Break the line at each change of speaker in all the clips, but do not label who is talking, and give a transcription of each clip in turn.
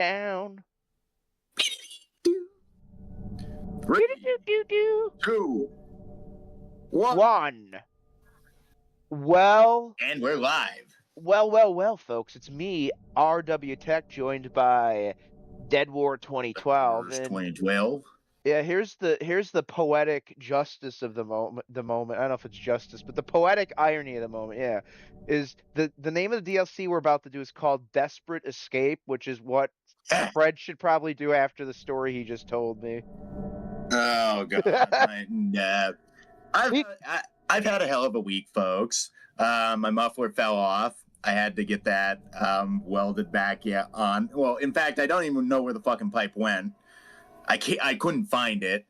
Down.
Three,
Do.
2, 1.
One. Well,
And we're live.
well, folks. It's me, RW Tech, joined by Dead War 2012,
First
and
2012.
yeah, here's the poetic justice of the moment. I don't know if it's justice, but the poetic irony of the moment, yeah, is the name of the DLC we're about to do is called Desperate Escape, which is what Fred should probably do after the story he just told me.
Oh god. I've had a hell of a week, folks. My muffler fell off. I had to get that welded back on. Well, in fact, I don't even know where the fucking pipe went. I couldn't find it.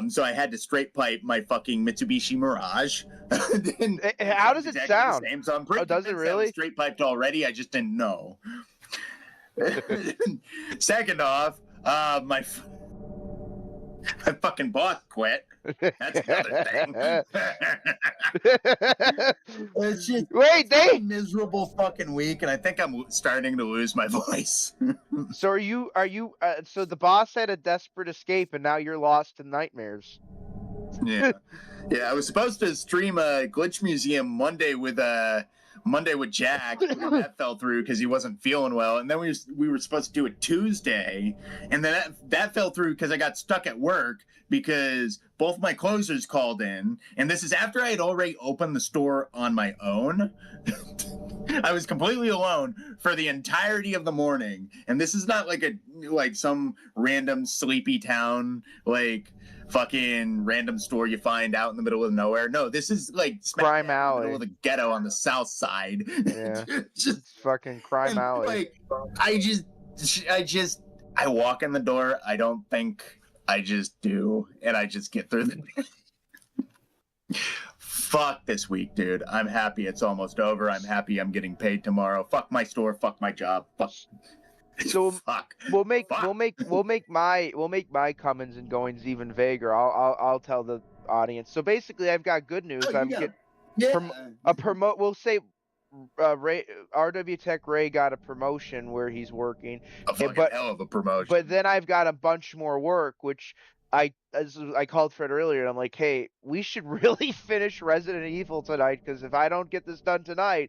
So I had to straight pipe my fucking Mitsubishi Mirage.
How does it sound?
The same, so I'm pretty
does it
convinced
really?
that was straight piped already. I just didn't know. Second off, my fucking boss quit. That's another thing. It's just a miserable fucking week, and I think I'm starting to lose my voice.
So are you? So the boss had a desperate escape, and now you're lost in nightmares.
Yeah. I was supposed to stream a Glitch Museum Monday with Jack, and that fell through because he wasn't feeling well. And then we were supposed to do it Tuesday, and then that fell through because I got stuck at work because both my closers called in, and this is after I had already opened the store on my own. I was completely alone for the entirety of the morning, and this is not like some random sleepy town fucking random store you find out in the middle of nowhere. No, this is like
Crime
in the
alley.
middle of the ghetto on the south side.
Yeah, just fucking crime alley.
I walk in the door. I don't think, I just do, and I just get through the day. Fuck this week, dude. I'm happy it's almost over. I'm happy I'm getting paid tomorrow. Fuck my store. Fuck my job. Fuck.
So
fuck.
We'll make my comings and goings even vaguer. I'll tell the audience. So basically, I've got good news. We'll say RW Tech Ray got a promotion where he's working.
A fucking hell of a promotion.
But then I've got a bunch more work, which I called Fred earlier, and I'm like, hey, we should really finish Resident Evil tonight, because if I don't get this done tonight,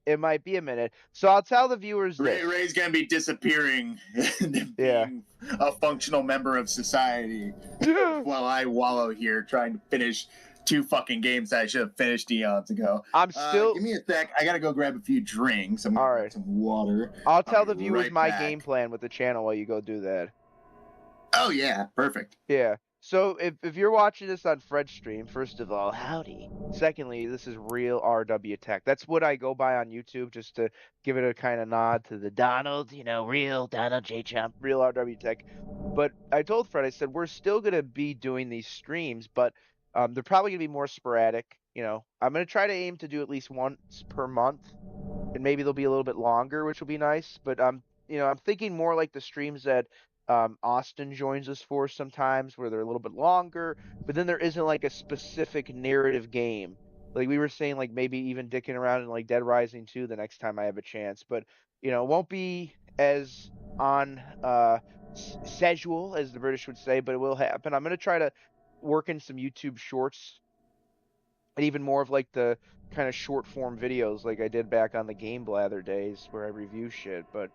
it might be a minute. So I'll tell the viewers this.
Ray's going to be disappearing and being a functional member of society while I wallow here trying to finish 2 fucking games that I should have finished eons ago.
I'm still...
give me a sec. I got to go grab a few drinks. I'm going to grab some water.
I'll tell the viewers my game plan with the channel while you go do that.
Oh, yeah. Perfect.
Yeah. So if you're watching this on Fred's stream, first of all, howdy. Secondly, this is real RW Tech. That's what I go by on YouTube, just to give it a kind of nod to the Donald, real Donald J. Chomp, real RW Tech. But I told Fred, I said, we're still going to be doing these streams, but they're probably going to be more sporadic. I'm going to try to aim to do at least once per month, and maybe they'll be a little bit longer, which will be nice. But I'm thinking more like the streams that Austin joins us for sometimes, where they're a little bit longer, but then there isn't like a specific narrative game. Like we were saying, like maybe even dicking around in like Dead Rising 2 the next time I have a chance. But it won't be as on schedule, as the British would say, but it will happen. I'm gonna try to work in some YouTube shorts, and even more of like the kind of short form videos like I did back on the Game Blather days, where I review shit. But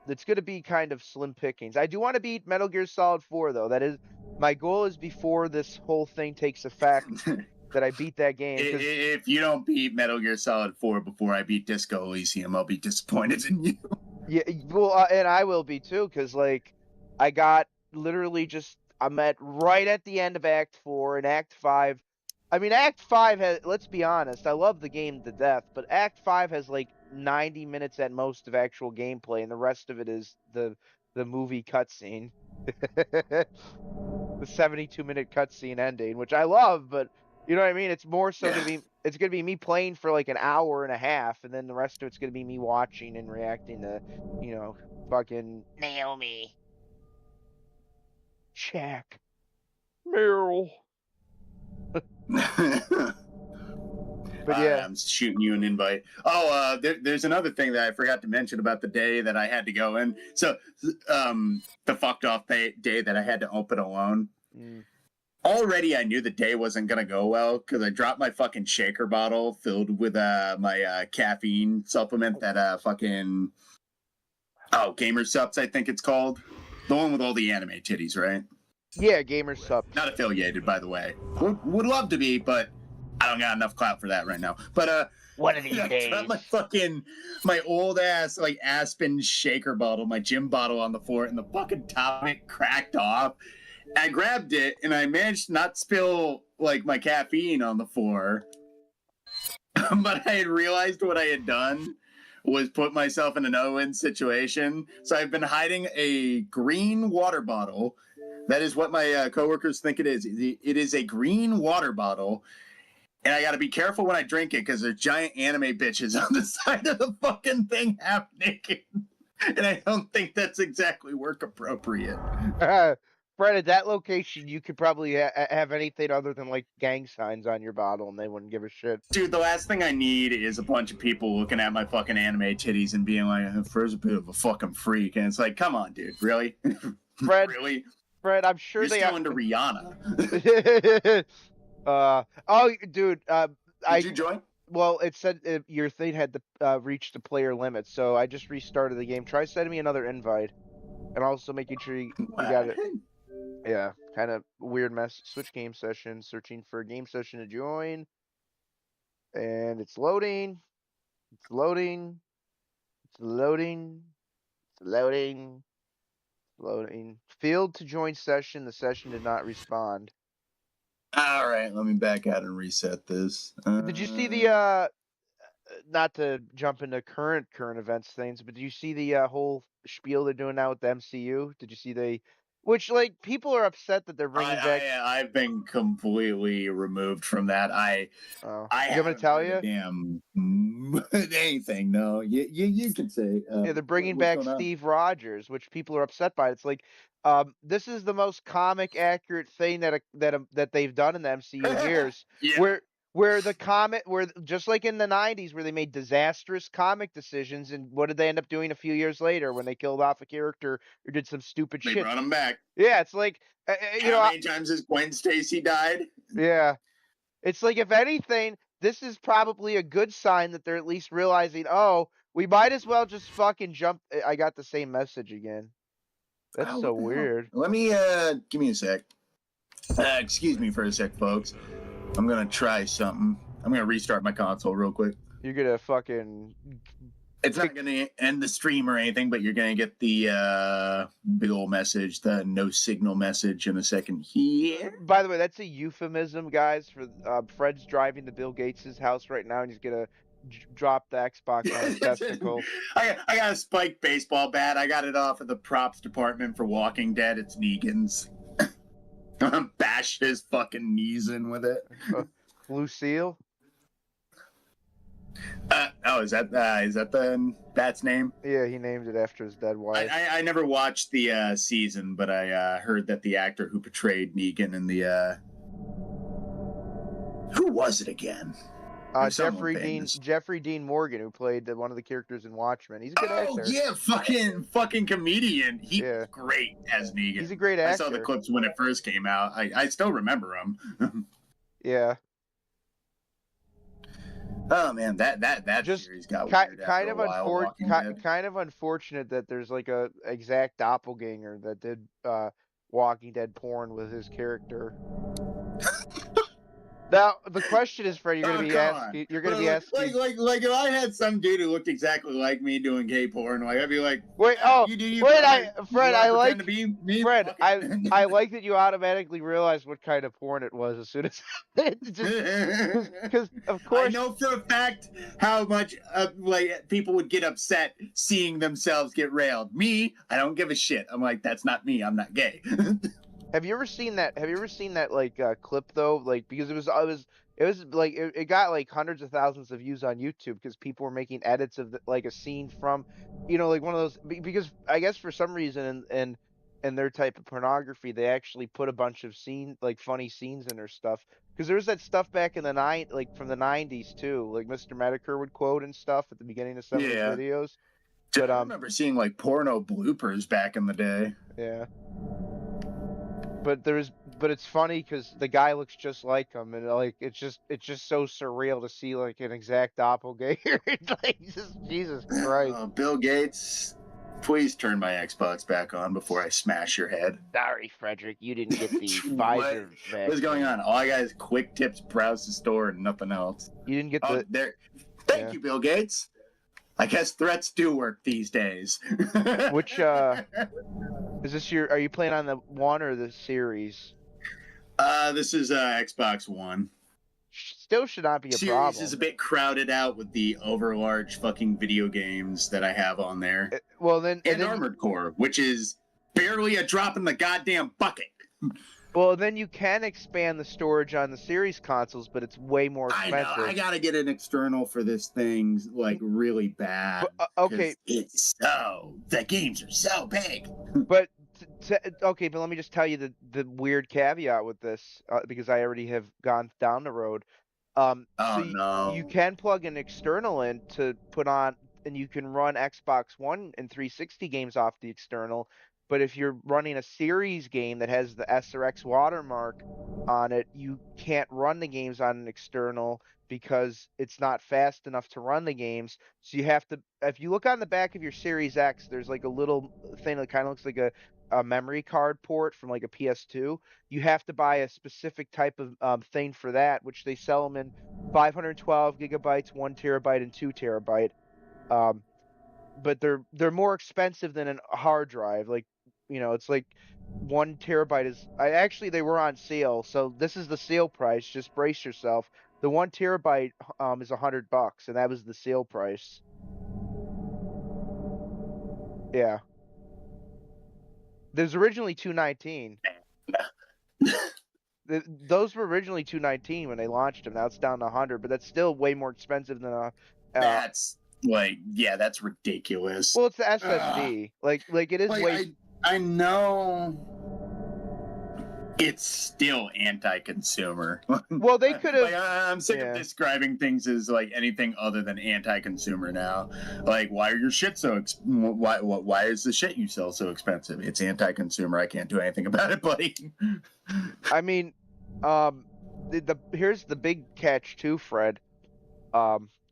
it's going to be kind of slim pickings. I do want to beat Metal Gear Solid 4, though. That is, my goal is before this whole thing takes effect, that I beat that game.
If you don't beat Metal Gear Solid 4 before I beat Disco Elysium, I'll be disappointed in you.
Yeah, well, and I will be too, because I got literally I'm right at the end of Act 4, and Act 5. I mean, Act 5 has, let's be honest, I love the game to death, but Act 5 has 90 minutes at most of actual gameplay, and the rest of it is the movie cutscene. The 72-minute cutscene ending, which I love, but you know what I mean? It's more so it's gonna be me playing for an hour and a half, and then the rest of it's gonna be me watching and reacting to, fucking Naomi, Jack, Meryl. But
All right,
yeah,
I'm shooting you an invite. Oh, there's another thing that I forgot to mention about the day that I had to go in. So, the fucked off day that I had to open alone.
mm,
Already, I knew the day wasn't gonna go well because I dropped my fucking shaker bottle filled with my caffeine supplement that fucking Gamer Sups, I think it's called, the one with all the anime titties, right?
yeah, gamer subs.
Not affiliated, by the way. Would love to be, but I don't got enough clout for that right now. But
One of these
I
days.
dropped my old ass like Aspen shaker bottle, my gym bottle on the floor, and the fucking top of it cracked off. I grabbed it and I managed to not spill like my caffeine on the floor, but I had realized what I had done was put myself in a no-win situation. So I've been hiding a green water bottle. That is what my coworkers think it is. It is a green water bottle. And I got to be careful when I drink it because there's giant anime bitches on the side of the fucking thing half naked. And I don't think that's exactly work appropriate.
Fred, at that location, you could probably have anything other than like gang signs on your bottle, and they wouldn't give a shit.
Dude, the last thing I need is a bunch of people looking at my fucking anime titties and being like, Fred's a bit of a fucking freak. And it's like, come on, dude, really?
Fred,
really?
Fred, I'm sure
You're
they
still
are.
into Rihanna.
Oh, dude,
Did you join?
well, it said your thing had to reach the player limit, so I just restarted the game. Try sending me another invite, and also making sure you got it. Yeah, kind of weird mess. Switch game session, searching for a game session to join, and it's loading. It's loading. It's loading. It's loading. Loading. Failed to join session. The session did not respond.
All right, let me back out and reset this.
Did you see the not to jump into current events things, but do you see the whole spiel they're doing now with the MCU? Did you see which like people are upset that they're bringing back?
I've been completely removed from that. I
Oh,
I
you want me to
haven't
tell
heard a
you?
damn anything. No, you can say.
Yeah, they're bringing
What's
back
going on?
Steve Rogers, which people are upset by. It's like, this is the most comic accurate thing that they've done in the MCU in years.
Yeah.
Where the comic, where just like in the '90s, where they made disastrous comic decisions, and what did they end up doing a few years later when they killed off a character or did some stupid
They
shit?
brought him back.
Yeah, it's like,
How many times has Gwen Stacy died?
yeah, it's like if anything, this is probably a good sign that they're at least realizing, oh, we might as well just fucking jump. I got the same message again. That's
Oh,
so
what the hell?
weird.
Let me give me a sec. Excuse me for a sec, folks. I'm gonna try something. I'm gonna restart my console real quick.
You're gonna fucking.
It's not gonna end the stream or anything, but you're gonna get the big old message, the no signal message in a second here.
By the way, that's a euphemism, guys. For Fred's driving to Bill Gates' house right now, and he's gonna drop the Xbox on his testicle.
I got a spiked baseball bat. I got it off of the props department for Walking Dead. It's Negan's. I'm gonna bash his fucking knees in with it.
Lucille.
Is that the bat's name?
Yeah, he named it after his dead wife.
I never watched the season, but I heard that the actor who portrayed Negan in the who was it again?
Jeffrey Dean Morgan, who played one of the characters in Watchmen. He's a good actor.
Oh yeah, fucking comedian. He's
Yeah.
great as Negan.
He's a great actor.
I saw the clips when it first came out. I still remember him.
Yeah.
Oh man, that
Just
series got
kind
weird
of
after a while, Walking Dead.
kind of unfortunate that there's like a exact doppelganger that did Walking Dead porn with his character. Now the question is, Fred, you're gonna be asking. You're gonna be asking.
Like if I had some dude who looked exactly like me doing gay porn, like I'd be like,
Wait, oh, Fred, I like
to be me.
Fred. I like that you automatically realized what kind of porn it was as soon as because of course
I know for a fact how much like people would get upset seeing themselves get railed. Me, I don't give a shit. I'm like, that's not me. I'm not gay.
Have you ever seen that? Have you ever seen that like clip though? Like because it was like it got like hundreds of thousands of views on YouTube because people were making edits of like a scene from, like one of those because I guess for some reason in their type of pornography they actually put a bunch of funny scenes in their stuff Because there was that stuff back in the like from the 90s too. Like Mr. Medicare would quote and stuff at the beginning of some of his
Yeah.
videos.
Dude,
But
I remember seeing like porno bloopers back in the day.
yeah. But it's funny because the guy looks just like him, and like it's just so surreal to see like an exact doppelganger. Like Jesus Christ.
Bill Gates, please turn my Xbox back on before I smash your head.
Sorry, Frederick, you didn't get the
What?
Pfizer vaccine.
What's going on? All I got is quick tips, browse the store, and nothing else.
You didn't get
Oh,
the.
there. Thank you, Bill Gates. I guess threats do work these days.
Which is this are you playing on the one or the series?
This is Xbox One.
Still should not be a
Series
problem.
is a bit crowded out with the overlarge fucking video games that I have on there.
Well, then
And Armored Core, which is barely a drop in the goddamn bucket.
Well, then you can expand the storage on the series consoles, but it's way more expensive.
I know. I gotta get an external for this thing, like really bad.
But, okay,
the games are so big.
But okay, but let me just tell you the weird caveat with this, because I already have gone down the road. You can plug an external in to put on, and you can run Xbox One and 360 games off the external. But if you're running a series game that has the S or X watermark on it, you can't run the games on an external because it's not fast enough to run the games. So you have to, if you look on the back of your Series X, there's like a little thing that kind of looks like a memory card port from like a PS2. You have to buy a specific type of thing for that, which they sell them in 512 gigabytes, 1 terabyte, and 2 terabyte. But they're more expensive than a hard drive. Like, it's like 1 terabyte is. They were on sale, so this is the sale price. Just brace yourself. The 1 terabyte is $100, and that was the sale price. Yeah. There's originally $219. Those were originally $219 when they launched them. Now it's down to $100, but that's still way more expensive than a.
That's that's ridiculous.
Well, it's the SSD. Like it is way.
I know. It's still anti-consumer.
Well, they could have.
I'm sick of describing things as like anything other than anti-consumer now. Like, why are your shit so? Why is the shit you sell so expensive? It's anti-consumer. I can't do anything about it, buddy.
I mean, here's the big catch too, Fred.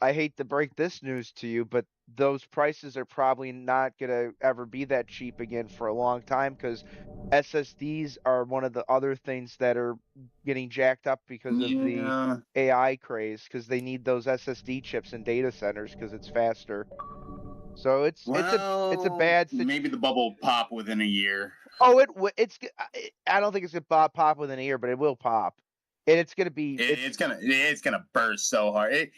I hate to break this news to you, but those prices are probably not going to ever be that cheap again for a long time, because SSDs are one of the other things that are getting jacked up because of the AI craze, because they need those SSD chips in data centers because it's faster. So it's a bad situation.
Maybe the bubble will pop within a year.
Oh, I don't think it's going to pop within a year, but it will pop. And it's gonna be.
It's gonna burst so hard.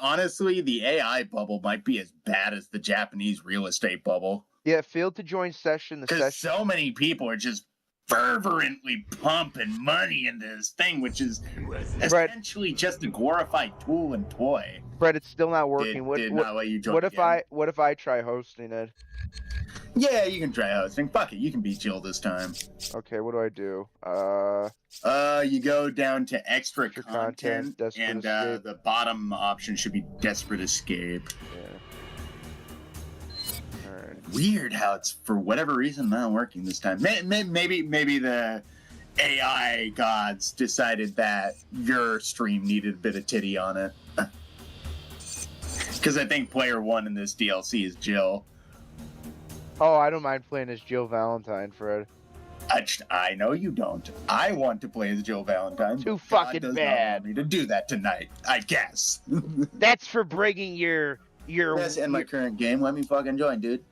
Honestly, the AI bubble might be as bad as the Japanese real estate bubble.
Yeah, failed to join session.
Because so many people are just fervently pumping money into this thing, which is essentially just a glorified tool and toy.
Brett, it's still not working.
Did not let you join
what if I try hosting it?
Yeah, you can try hosting. Fuck it, you can be Jill this time.
Okay, what do I do?
You go down to extra content and
Escape.
the bottom option should be Desperate Escape.
Yeah. All right.
Weird how it's, for whatever reason, not working this time. Maybe the AI gods decided that your stream needed a bit of titty on it. Because I think player one in this DLC is Jill.
Oh, I don't mind playing as Jill Valentine, Fred.
I know you don't. I want to play as Jill Valentine.
Too fucking
God does
bad.
not want me to do that tonight, I guess.
That's for bringing your.
Yes, in my current game. Let me fucking join, dude.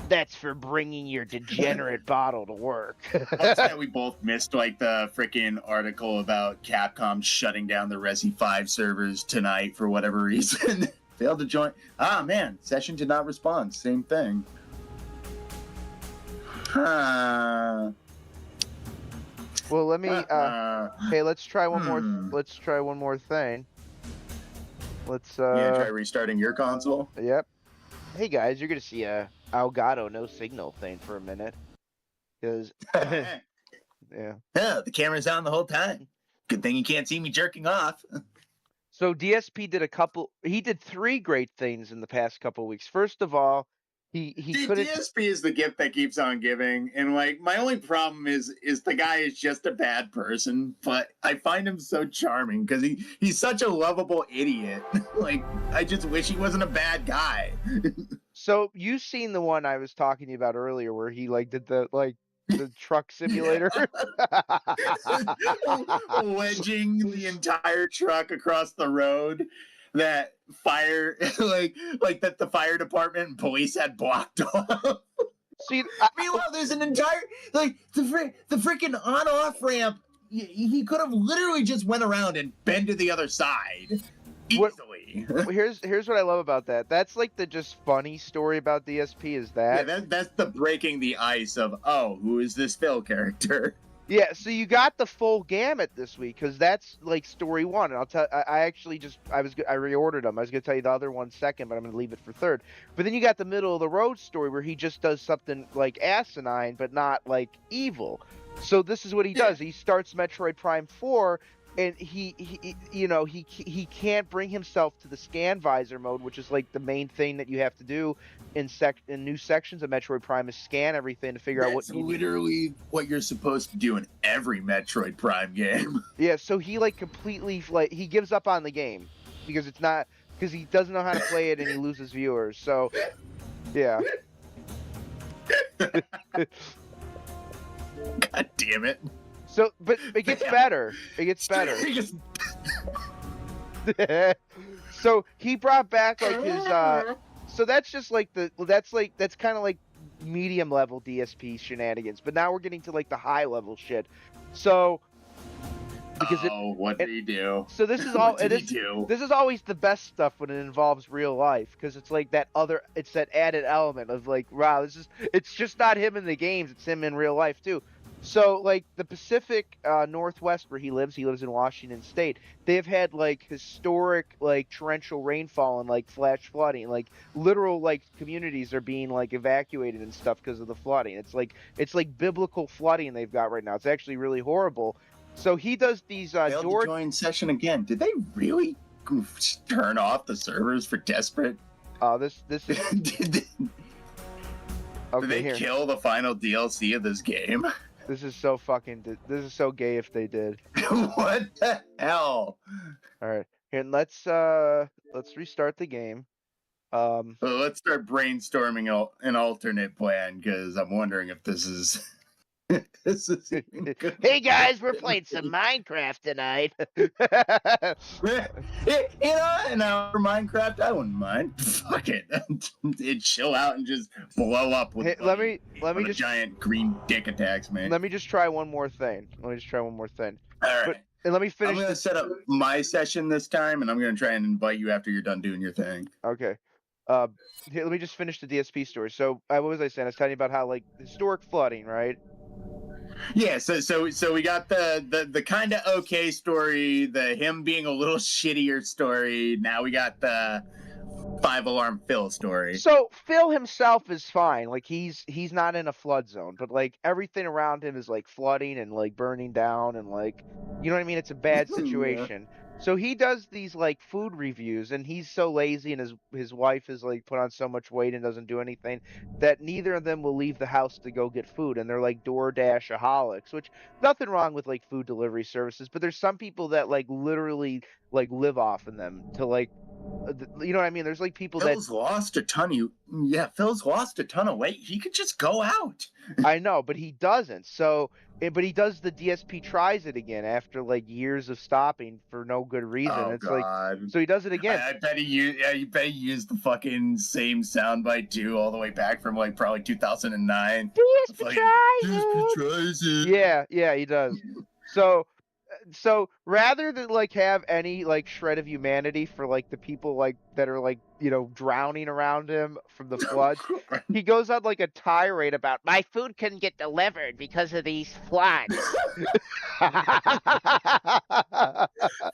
That's for bringing your degenerate bottle to work.
That's why we both missed like the freaking article about Capcom shutting down the Resi 5 servers tonight for whatever reason. Failed to join. Ah, man, session did not respond. Same thing.
Well, let me. Hey, let's try one more. Let's try one more thing. Let's.
You gonna try restarting your console?
Yep. Hey guys, you're gonna see a Elgato no signal thing for a minute, because yeah.
Yeah, the camera's on the whole time. Good thing you can't see me jerking off.
So DSP did 3 great things in the past couple weeks. First of all, he couldn't.
DSP is the gift that keeps on giving, and like my only problem is the guy is just a bad person, but I find him so charming because he's such a lovable idiot. Like I just wish he wasn't a bad guay.
So you've seen the one I was talking to you about earlier where he like did the truck simulator.
Wedging the entire truck across the road that the fire department and police had blocked off.
See,
Meanwhile, there's an entire the freaking on-off ramp. He could have literally just went around and been to the other side easily.
Here's what I love about that. That's like the just funny story about DSP is that.
Yeah, that's the breaking the ice of, oh, who is this Phil character?
Yeah, so you got the full gamut this week because that's like story 1. And I'll tell. I reordered them. I was gonna tell you the other one second, but I'm gonna leave it for third. But then you got the middle of the road story where he just does something like asinine, but not like evil. So this is what he does. He starts Metroid Prime 4. And he can't bring himself to the scan visor mode, which is like the main thing that you have to do in new sections of Metroid Prime is scan everything to figure out what you need.
That's literally what you're supposed to do in every Metroid Prime game.
Yeah, so he like completely he gives up on the game because he doesn't know how to play it and he loses viewers. So yeah.
God damn it.
So, but it gets better. It gets better. So he brought back like his. So that's just like that's kind of like medium level DSP shenanigans. But now we're getting to like the high level shit. So because
what did he do?
So this is all.
Do?
This is always the best stuff when it involves real life because it's like it's that added element of like, wow, it's just not him in the games. It's him in real life too. So, like, the Pacific Northwest where he lives in Washington State, they've had, like, historic, like, torrential rainfall and, like, flash flooding. Like, literal, like, communities are being, like, evacuated and stuff because of the flooding. It's like biblical flooding they've got right now. It's actually really horrible. So he does these
Failed to join session again. Did they really turn off the servers for Desperate?
This is...
Did they kill the final DLC of this game?
This is so gay if they did.
What the hell?
All right, here let's restart the game.
So let's start brainstorming an alternate plan because I'm wondering if this is. This is even good.
Hey guys, we're playing some Minecraft tonight.
An hour for Minecraft, I wouldn't mind. Fuck it, it'd chill out and just blow up with.
Hey, let me just
giant green dick attacks, man.
Let me just try one more thing.
All right.
And let me finish.
I'm gonna set up my session this time, and I'm gonna try and invite you after you're done doing your thing.
Okay. Here, let me just finish the DSP story. So, what was I saying? I was telling you about how like historic flooding, right?
Yeah, so we got the kind of okay story, the him being a little shittier story. Now we got the 5-alarm Phil story.
So Phil himself is fine. Like he's not in a flood zone, but like everything around him is like flooding and like burning down and like, you know what I mean? It's a bad situation. Yeah. So he does these like food reviews and he's so lazy and his wife is like put on so much weight and doesn't do anything that neither of them will leave the house to go get food. And they're like DoorDash-aholics, which nothing wrong with like food delivery services, but there's some people that like literally like live off in them to like, you know what I mean? There's like people
Phil's lost a ton of weight. He could just go out.
I know, but he doesn't. So, but he does the DSP tries it again after like years of stopping for no good reason.
Oh,
it's
God.
like, so he does it again.
I bet he used the fucking same soundbite too, all the way back from like probably 2009.
DSP tries it. Yeah, he does. So rather than like have any like shred of humanity for like the people like that are like, you know, drowning around him from the flood, he goes on like a tirade about my food couldn't get delivered because of these floods.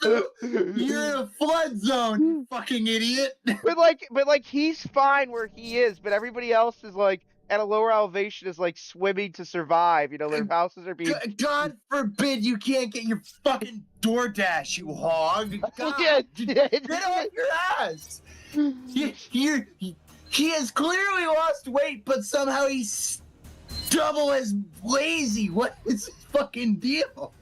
You're in a flood zone, you fucking idiot.
But like he's fine where he is, but everybody else is like at a lower elevation is like swimming to survive. You know, their houses are being.
God forbid you can't get your fucking DoorDash, you hog.
Yeah,
God, get off your ass. He has clearly lost weight, but somehow he's double as lazy. What is his fucking deal?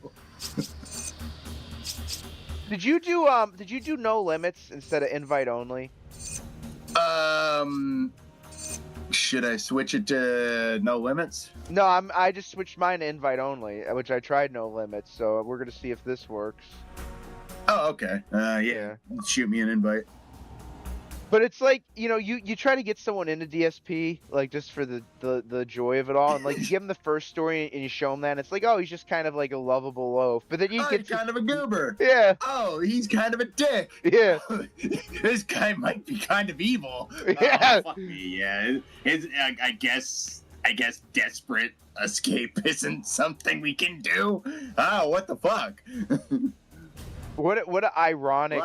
Did you do no limits instead of invite only?
Should I switch it to no limits?
No, I just switched mine to invite only, which I tried no limits. So we're gonna see if this works.
Oh, okay. Yeah. Shoot me an invite.
But it's like, you know, you try to get someone into DSP, like, just for the joy of it all, and like you give them the first story and you show them that, and it's like, oh, he's just kind of like a lovable loaf. But then you get
he's kind of a goober.
Yeah.
Oh, he's kind of a dick.
Yeah.
This guy might be kind of evil.
Yeah.
Fuck me. Yeah. I guess desperate escape isn't something we can do. Oh, what the fuck?
What a ironic.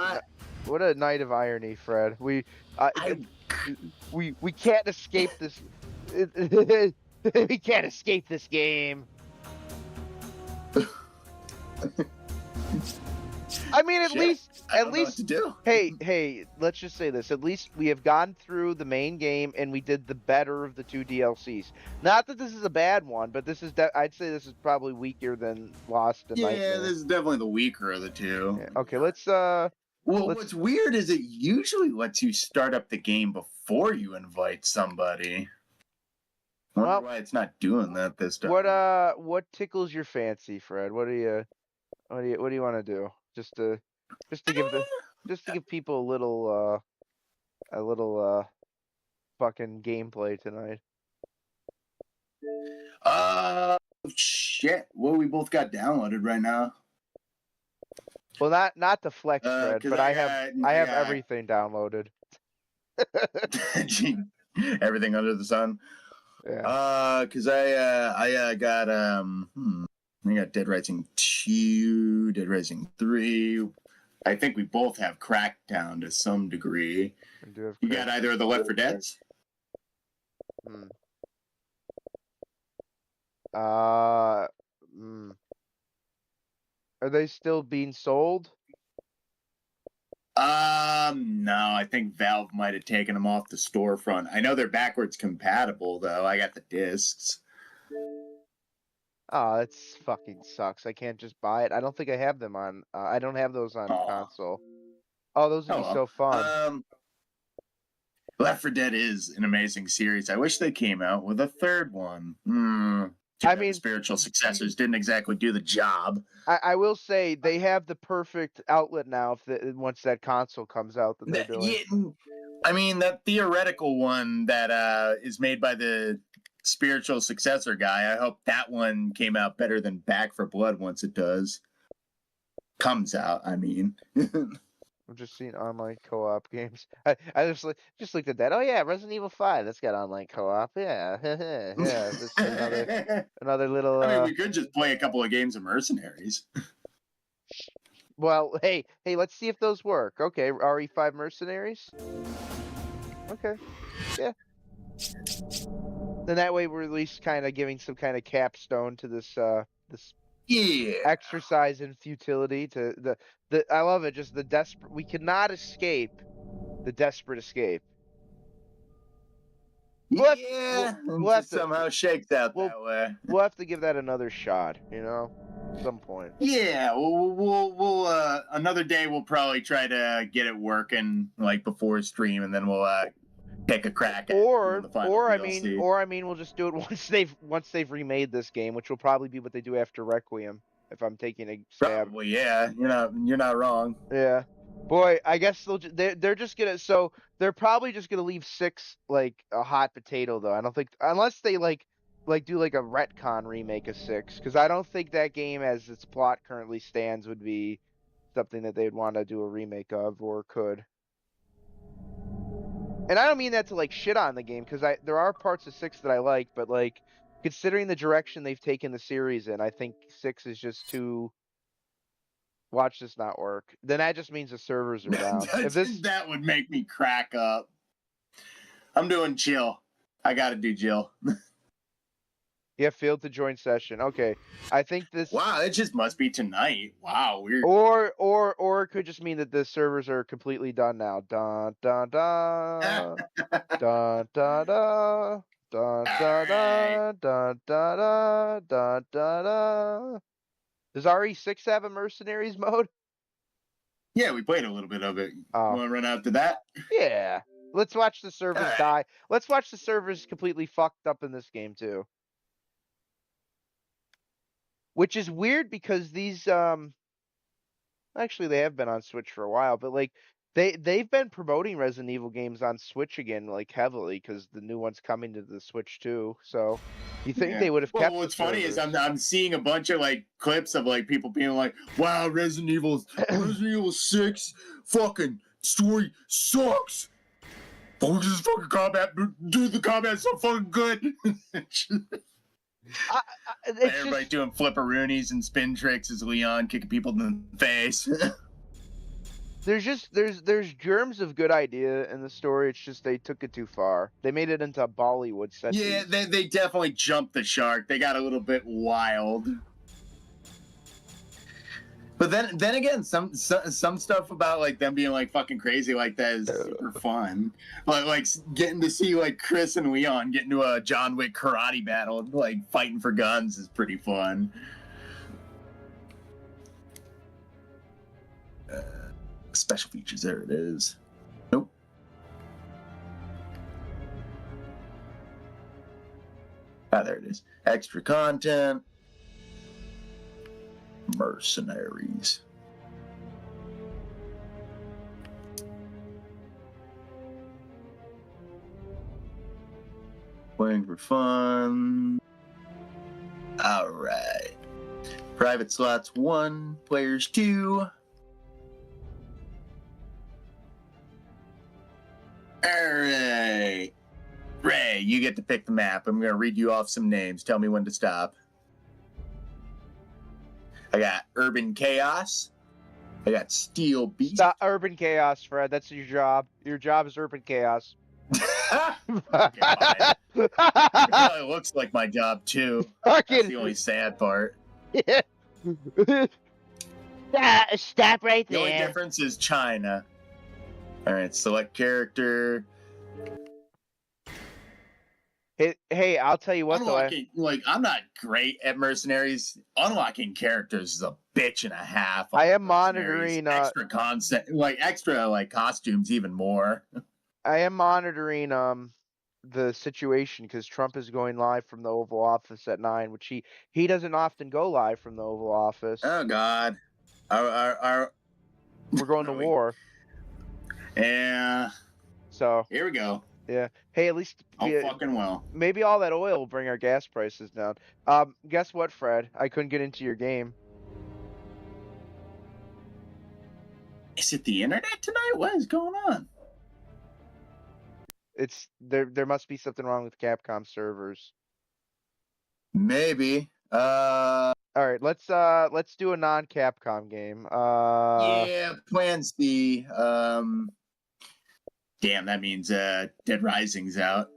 What a night of irony, Fred. We can't escape this. We can't escape this game. I mean, at least,
to do.
Hey, let's just say this. At least we have gone through the main game and we did the better of the 2 DLCs. Not that this is a bad one, but this is I'd say this is probably weaker than Lost and Nightmare.
Yeah, this is definitely the weaker of the two.
Yeah. Okay, let's
what's weird is it usually lets you start up the game before you invite somebody. I wonder why it's not doing that this time.
What tickles your fancy, Fred? What do you want to do? Just to give people a little fucking gameplay tonight.
Shit. Well, we both got downloaded right now.
Well, not the flex, Fred, but I have everything downloaded.
Everything under the sun.
Yeah.
Because I got Dead Rising 2, Dead Rising 3. I think we both have Crackdown to some degree. You got either of the Left 4 Deads?
Are they still being sold?
No, I think Valve might have taken them off the storefront. I know they're backwards compatible, though. I got the discs.
Oh, that fucking sucks. I can't just buy it. I don't think I have them on. I don't have those on console. Oh, those would be so fun.
Left 4 Dead is an amazing series. I wish they came out with a third one. I mean, spiritual successors didn't exactly do the job.
I will say they have the perfect outlet now. Once that console comes out, that they're doing.
Yeah, I mean, that theoretical one that is made by the spiritual successor guy. I hope that one came out better than Back 4 Blood once it comes out. I mean.
I'm just seeing online co-op games. I just looked at that. Oh yeah, Resident Evil 5. That's got online co-op. Yeah, yeah. Just another little.
I mean, we could just play a couple of games of Mercenaries.
Well, hey, let's see if those work. Okay, RE5 Mercenaries. Okay, yeah. Then that way we're at least kind of giving some kind of capstone to this exercise in futility to the I love it, just the desperate. We cannot escape the desperate escape.
We'll have to, somehow shakes out that way.
We'll have to give that another shot, at some point.
Yeah, we'll another day we'll probably try to get it working like before stream, and then we'll take a crack at
or I mean we'll just do it once they've remade this game, which will probably be what they do after Requiem, if I'm taking a stab.
Probably, yeah. You're not wrong.
Yeah. Boy, I guess they're just gonna, so they're probably just gonna leave 6 like a hot potato, though. I don't think, unless they like do like a retcon remake of 6, because I don't think that game as its plot currently stands would be something that they'd want to do a remake of, or could. And I don't mean that to like shit on the game, because there are parts of 6 that I like, but like considering the direction they've taken the series in, I think 6 is just too. Watch this not work. Then that just means the servers are down.
That would make me crack up. I'm doing chill. I gotta do Jill.
Yeah, failed to join session. Okay, I think this.
Wow, it just must be tonight. Wow, weird.
Or it could just mean that the servers are completely done now. Dun dun dun dun dun dun dun
All
dun
right.
dun dun dun dun dun dun. Does RE6 have a mercenaries mode?
Yeah, we played a little bit of it.
Oh,
Want to run after that?
yeah. Let's watch the
All
servers
right.
die. Let's watch the servers completely fucked up in this game too. Which is weird because these actually they have been on Switch for a while, but like they've been promoting Resident Evil games on Switch again like heavily because the new one's coming to the Switch too. So you think
Yeah.
they would have
Well,
kept the
what's funny is
servers.
I'm seeing a bunch of like clips of like people being like, "Wow, Resident Evil 6 fucking story sucks. Focus this fucking combat, dude. The combat's so fucking good."
It's
Everybody
just
doing flipperoonies and spin tricks as Leon kicking people in the face.
there's germs of good idea in the story. It's just they took it too far. They made it into a Bollywood set
Yeah,
piece.
they definitely jumped the shark. They got a little bit wild. But then again, some stuff about like them being like fucking crazy like that is super fun. Like getting to see like Chris and Leon get into a John Wick karate battle, like fighting for guns, is pretty fun. Special features, there it is. Nope. Ah, there it is. Extra content. Mercenaries. Playing for fun. All right. Private slots 1, players 2. All right. Ray, you get to pick the map. I'm going to read you off some names. Tell me when to stop. I got Urban Chaos. I got Steel Beast.
Stop Urban Chaos, Fred. That's your job. Your job is Urban Chaos.
Okay, fine. It probably looks like my job, too. That's the only sad part.
Stop right
The only
there.
difference is China. All right, select character.
Hey, I'll tell you what
Unlocking, I'm not great at mercenaries. Unlocking characters is a bitch and a half.
I am
Mercenaries.
monitoring
extra concept, extra costumes, even more.
I am monitoring the situation because Trump is going live from the Oval Office at 9, which he doesn't often go live from the Oval Office.
Oh God,
We're going to war.
Yeah.
So
here we go.
Yeah. Hey, at least
fucking well.
Maybe all that oil will bring our gas prices down. Guess what, Fred? I couldn't get into your game.
Is it the internet tonight? What is going on?
It's there must be something wrong with Capcom servers.
Maybe.
All right, let's do a non-Capcom game.
Yeah, Plan C. Damn, that means Dead Rising's out.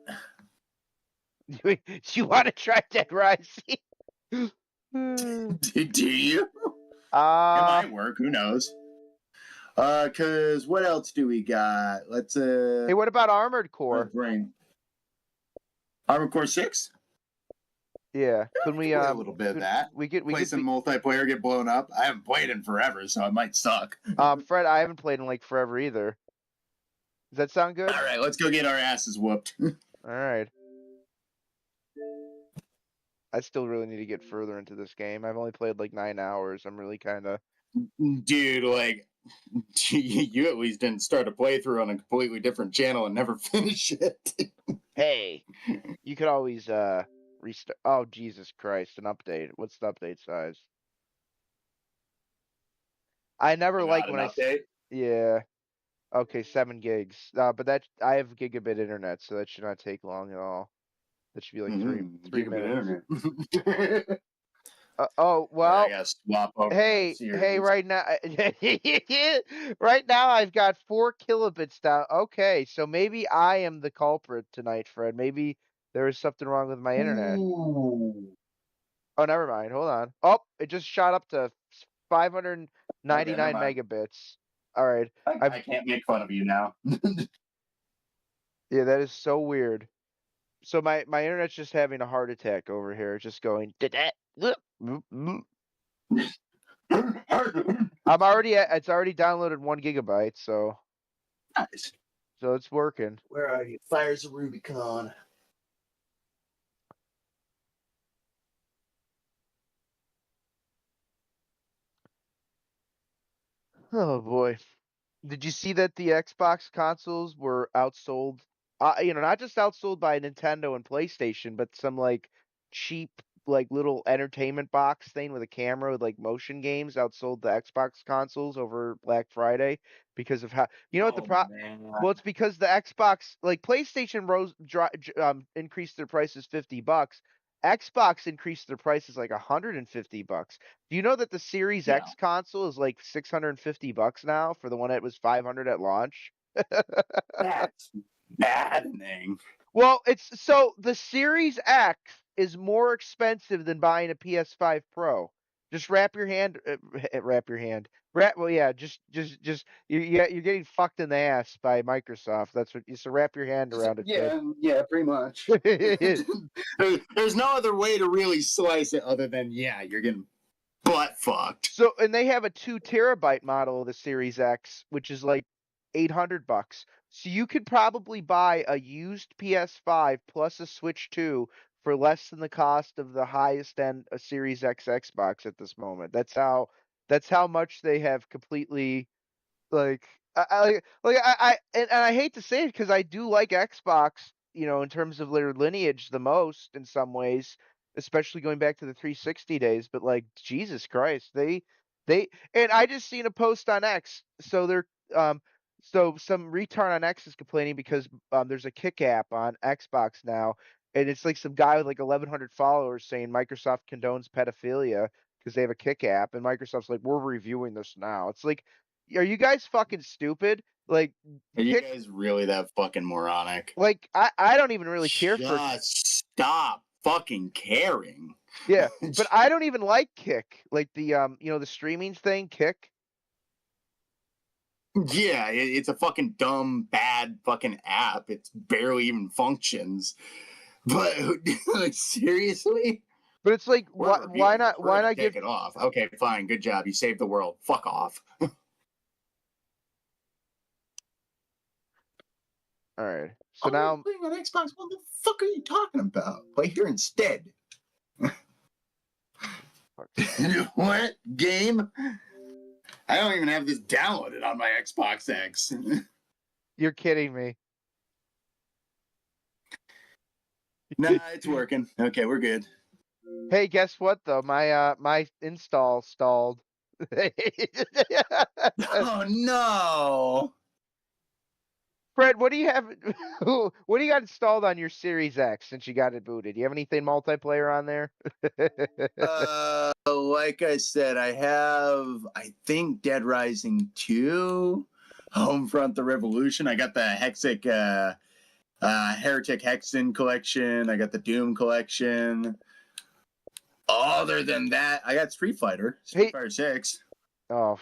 You want to try Dead Rising?
Do you? It might work. Who knows? Cause what else do we got? Let's
Hey, what about Armored Core?
Armored Core 6?
Yeah. Can we
play a little bit of that?
We could
play some multiplayer, get blown up. I haven't played in forever, so it might suck.
Fred, I haven't played in like forever either. Does that sound good?
All right, let's go get our asses whooped.
All right. I still really need to get further into this game. I've only played like 9 hours. I'm really kind of...
Dude, you at least didn't start a playthrough on a completely different channel and never finish it.
Hey, you could always restart. Oh, Jesus Christ, an update. What's the update size? I never like when
update?
Yeah. Okay, 7 gigs. But I have gigabit internet, so that should not take long at all. That should be like three minutes. Oh well.
I gotta swap over.
Hey! Right now, right now I've got 4 kilobits down. Okay, so maybe I am the culprit tonight, Fred. Maybe There was something wrong with my internet.
Ooh.
Oh, never mind. Hold on. Oh, it just shot up to
Okay, never
599
mind.
megabits. All right.
I can't make fun of you now.
Yeah, that is so weird. So my internet's just having a heart attack over here, just going. It's already downloaded 1 GB, so
Nice.
it's working.
Where are you? Fires of Rubicon.
Oh boy. Did you see that the Xbox consoles were outsold? Not just outsold by Nintendo and PlayStation, but some like cheap, like little entertainment box thing with a camera with like motion games outsold the Xbox consoles over Black Friday because of how you know what the
Oh
pro.
man.
Well, it's because the Xbox, like PlayStation, increased their prices $50. Xbox increased their prices like $150. Do you know that the Series
Yeah.
X console is like $650 now for the one that was 500 at launch?
That's maddening.
Well, it's so the Series X is more expensive than buying a PS5 Pro. Just wrap your hand, wrap your hand. Well, yeah, you're getting fucked in the ass by Microsoft. That's what you so wrap your hand around it, Fred.
Yeah, pretty much. There's no other way to really slice it other than you're getting butt fucked.
So, and they have a 2 TB model of the Series X, which is like $800. So you could probably buy a used PS5 plus a Switch 2 for less than the cost of the highest end a Series X Xbox at this moment. That's how much they have completely like and I hate to say it because I do like Xbox, in terms of their lineage the most in some ways, especially going back to the 360 days. But like Jesus Christ, they and I just seen a post on X, so some retard on X is complaining because there's a Kick app on Xbox now, and it's like some guy with like 1,100 followers saying Microsoft condones pedophilia because they have a Kick app, and Microsoft's like, we're reviewing this now. It's like, are you guys fucking stupid? Like
Are you
Kick,
guys really that fucking moronic?
like I don't even really care for
Just stop fucking caring.
yeah, but I don't even like Kick, like the streaming thing, Kick.
Yeah, it's a fucking dumb, bad fucking app. It barely even functions. But like, seriously?
But it's like,
We're
why
reviewing this.
not
We're
why
gonna
not give
take it off. Okay, fine, good job. You saved the world. Fuck off.
all right. So
Oh, we're
now
playing on Xbox. What the fuck are you talking about? Play here instead. What game? I don't even have this downloaded on my Xbox X.
you're kidding me.
Nah, it's working. Okay, we're good.
Hey, guess what though? My install stalled.
Oh no!
Fred, what do you have? What do you got installed on your Series X since you got it booted? Do you have anything multiplayer on there?
Like I said, I think Dead Rising 2, Homefront the Revolution. I got the Heretic Hexen collection. I got the Doom collection. Other than that, I got Street Fighter 6.
Oh,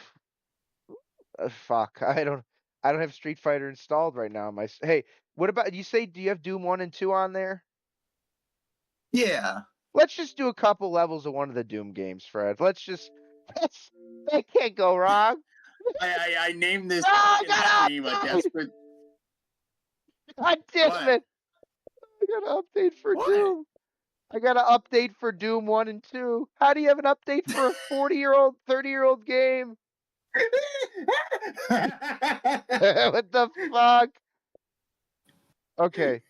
fuck! I don't have Street Fighter installed right now. Hey, what about you? Do you have Doom 1 and 2 on there?
Yeah.
Let's just do a couple levels of one of the Doom games, Fred. That's that can't go wrong.
I named this
I
fucking
got
stream a
update.
desperate.
God damn
What?
it! I got an update for
What?
Doom. I got an update for Doom 1 and 2. How do you have an update for a 40-year-old, 30-year-old game? What the fuck? Okay.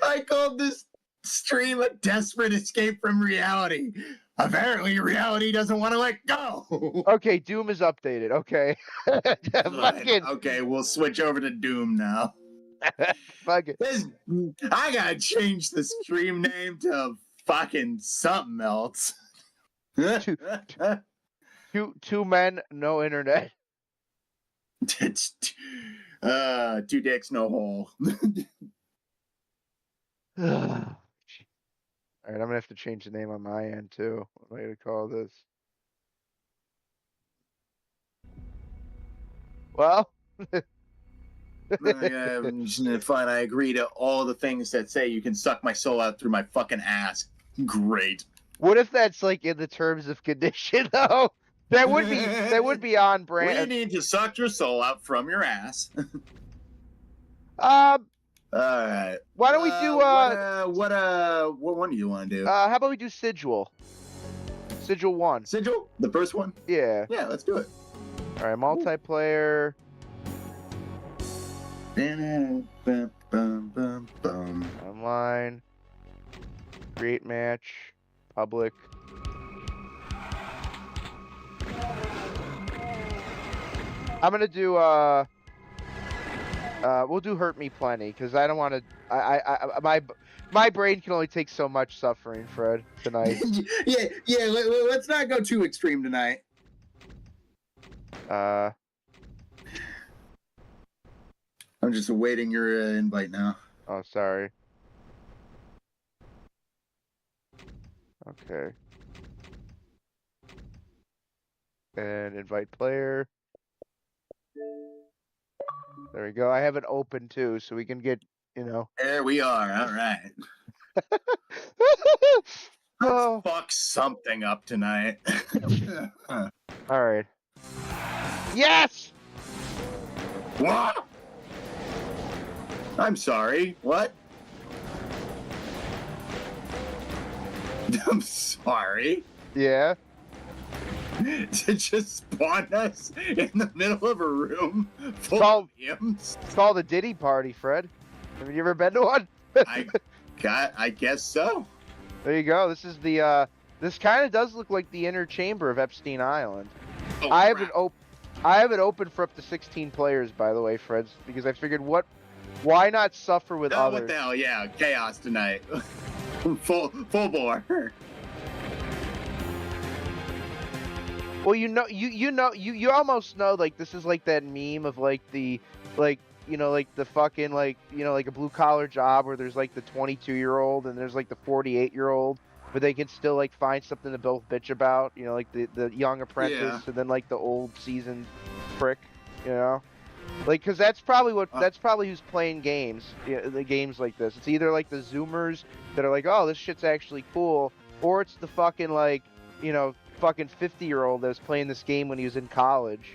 I called this stream a desperate escape from reality. Apparently, reality doesn't want to let go.
Okay, Doom is updated. Okay.
Good.
Fucking
Okay, we'll switch over to Doom now.
fucking
I gotta change the stream name to fucking something else.
two, two men, no internet.
It's 2 dicks, no hole.
All right, I'm gonna have to change the name on my end too. What am I gonna call this? Well,
I'm just gonna find I agree to all the things that say you can suck my soul out through my fucking ass. Great.
what if that's like in the terms of condition though? That would be on
We
brand.
need to suck your soul out from your ass.
Um,
All right.
why don't we do
What one do you want to do?
how about we do Sigil? Sigil 1.
Sigil, the first one.
Yeah.
Yeah, let's do it.
All right, multiplayer. Online. Create match. Public. I'm gonna do we'll do Hurt Me Plenty because I don't want to. My brain can only take so much suffering, Fred, tonight.
yeah. Let's not go too extreme tonight. I'm just awaiting your invite now.
Oh, sorry. Okay. And invite player. There we go. I have it open too, so we can get,
There we are. All right.
Oh.
Fuck something up tonight.
All right. Yes!
What? I'm sorry. What? I'm sorry.
Yeah.
To just spawn us in the middle of a room full
Call-
of hymns?
It's called a Diddy party, Fred. Have you ever been to one?
I guess so.
There you go. This is the this kind of does look like the inner chamber of Epstein Island.
Oh,
I have
crap.
it open for up to 16 players, by the way, Fred, because I figured why not suffer with
Oh,
others?
what the hell? Yeah, chaos tonight. full bore.
Well, you almost know, like, this is like that meme of like the fucking like a blue collar job where there's like the 22-year-old and there's like the 48-year-old, but they can still like find something to both bitch about, like the young apprentice
Yeah.
and then like the old seasoned prick, like, because that's probably who's playing games, the games like this. It's either like the Zoomers that are like, oh, this shit's actually cool, or it's the fucking like fucking 50-year-old that was playing this game when he was in college.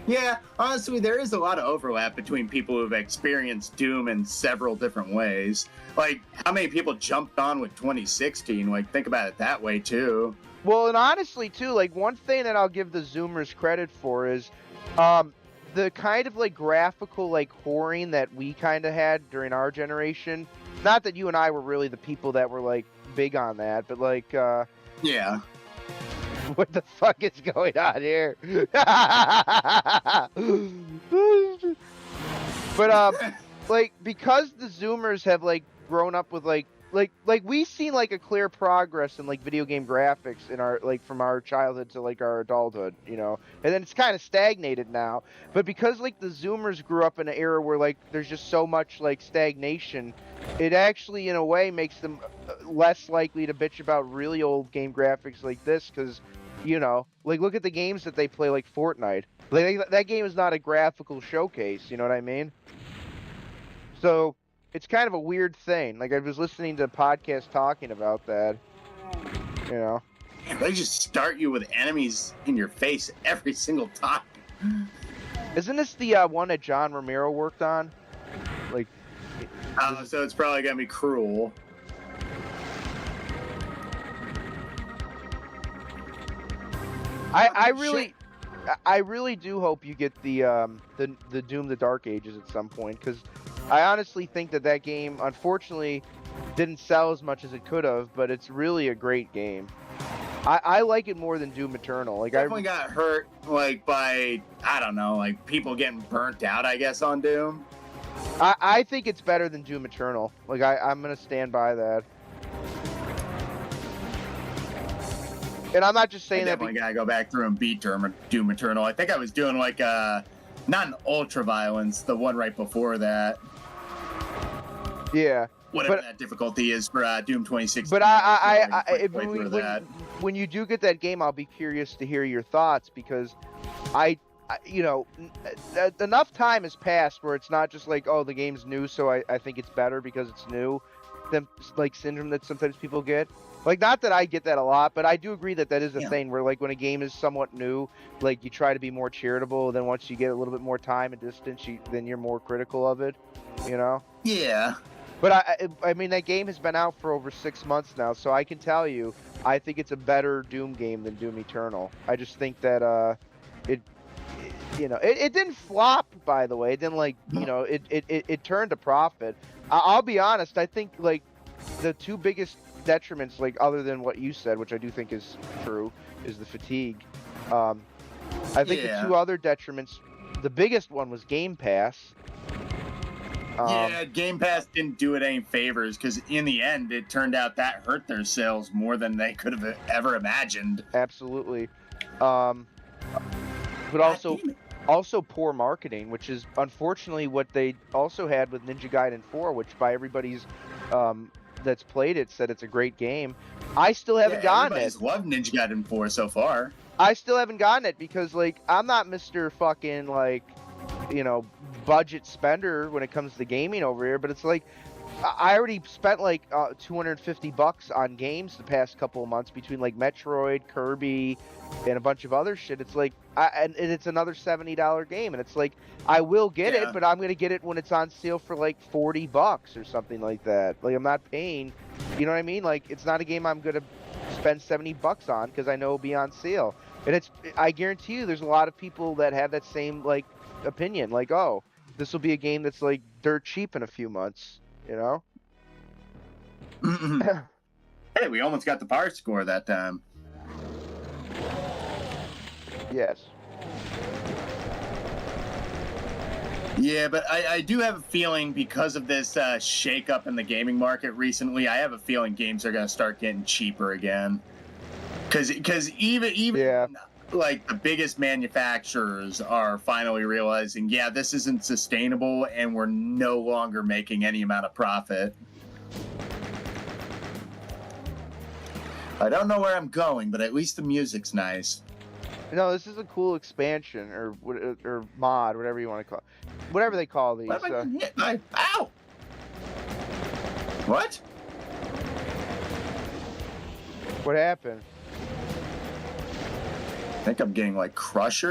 Yeah, honestly, there is a lot of overlap between people who've experienced Doom in several different ways. Like, how many people jumped on with 2016? Like, think about it that way, too.
Well, and honestly, too, like, one thing that I'll give the Zoomers credit for is the kind of, like, graphical, like, whoring that we kind of had during our generation. Not that you and I were really the people that were, like, big on that, but, like,
Yeah.
what the fuck is going on here? But like, because the Zoomers have like grown up with like we've seen like a clear progress in like video game graphics in our like from our childhood to like our adulthood, and then it's kind of stagnated now. But because like the Zoomers grew up in an era where like there's just so much like stagnation, it actually in a way makes them less likely to bitch about really old game graphics like this, because like look at the games that they play, like Fortnite. Like that game is not a graphical showcase, you know what I mean? So it's kind of a weird thing. Like, I was listening to a podcast talking about that,
They just start you with enemies in your face every single time.
Isn't this the one that John Romero worked on? Like,
So it's probably gonna be cruel.
I really do hope you get the Doom the Dark Ages at some point, because I honestly think that game, unfortunately, didn't sell as much as it could have, but it's really a great game. I like it more than Doom Eternal. Like,
Definitely got hurt, like, by, I don't know, like, people getting burnt out, I guess, on Doom.
I think it's better than Doom Eternal. Like, I'm gonna stand by that. And I'm not just saying
I definitely gotta go back through and beat Doom Eternal. I think I was doing, like, not an Ultra Violence, the one right before that.
Yeah,
whatever
but
that difficulty is for Doom 2016.
but
That.
when you do get that game, I'll be curious to hear your thoughts because you know, enough time has passed where it's not just like, oh, the game's new, so I think it's better because it's new. The like syndrome that sometimes people get. Like, not that I get that a lot, but I do agree that is a thing where, like, when a game is somewhat new, like, you try to be more charitable. Then once you get a little bit more time and distance, then you're more critical of it, you know?
Yeah.
But I mean, that game has been out for over 6 months now, so I can tell you, I think it's a better Doom game than Doom Eternal. I just think that it didn't flop, by the way. It didn't, like, it turned a profit. I'll be honest. I think, like, the two biggest detriments, like, other than what you said, which I do think is true, is the fatigue. I think the two other detriments, the biggest one was Game Pass.
Game Pass didn't do it any favors because in the end, it turned out that hurt their sales more than they could have ever imagined.
Absolutely. But also poor marketing, which is unfortunately what they also had with Ninja Gaiden 4, which by everybody's that's played it said it's a great game. I still haven't gotten it.
Everybody's loved Ninja Gaiden 4 so far.
I still haven't gotten it because, like, I'm not Mr. fucking, like, budget spender when it comes to gaming over here, but it's like I already spent like $250 on games the past couple of months between like Metroid, Kirby, and a bunch of other shit. It's like and it's another $70 game, and it's like I will get it, but I'm gonna get it when it's on sale for like $40 or something like that. Like, I'm not paying, you know what I mean? Like, it's not a game I'm gonna spend $70 on because I know it'll be on sale. And I guarantee you, there's a lot of people that have that same like opinion, like, oh, this will be a game that's like dirt cheap in a few months, you know?
Hey, we almost got the par score that time.
Yes.
Yeah, but I do have a feeling because of this shake-up in the gaming market recently, I have a feeling games are going to start getting cheaper again. Because even like the biggest manufacturers are finally realizing, this isn't sustainable and we're no longer making any amount of profit. I don't know where I'm going, but at least the music's nice.
No, this is a cool expansion or mod, whatever you want to call it. Whatever they call these.
Ow! What?
What happened?
I think I'm getting like crushed.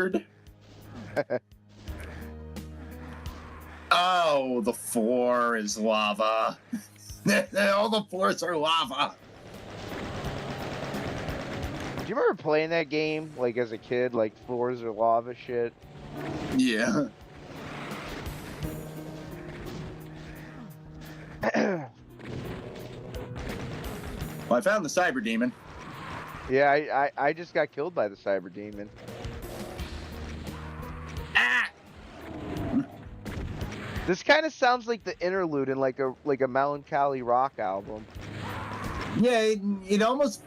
Oh, the floor is lava. All the floors are lava.
Do you remember playing that game like as a kid, like floors are lava shit?
Yeah. Well, I found the cyber demon.
Yeah, I just got killed by the cyber demon.
Ah!
This kind of sounds like the interlude in like a melancholy rock album.
Yeah, it almost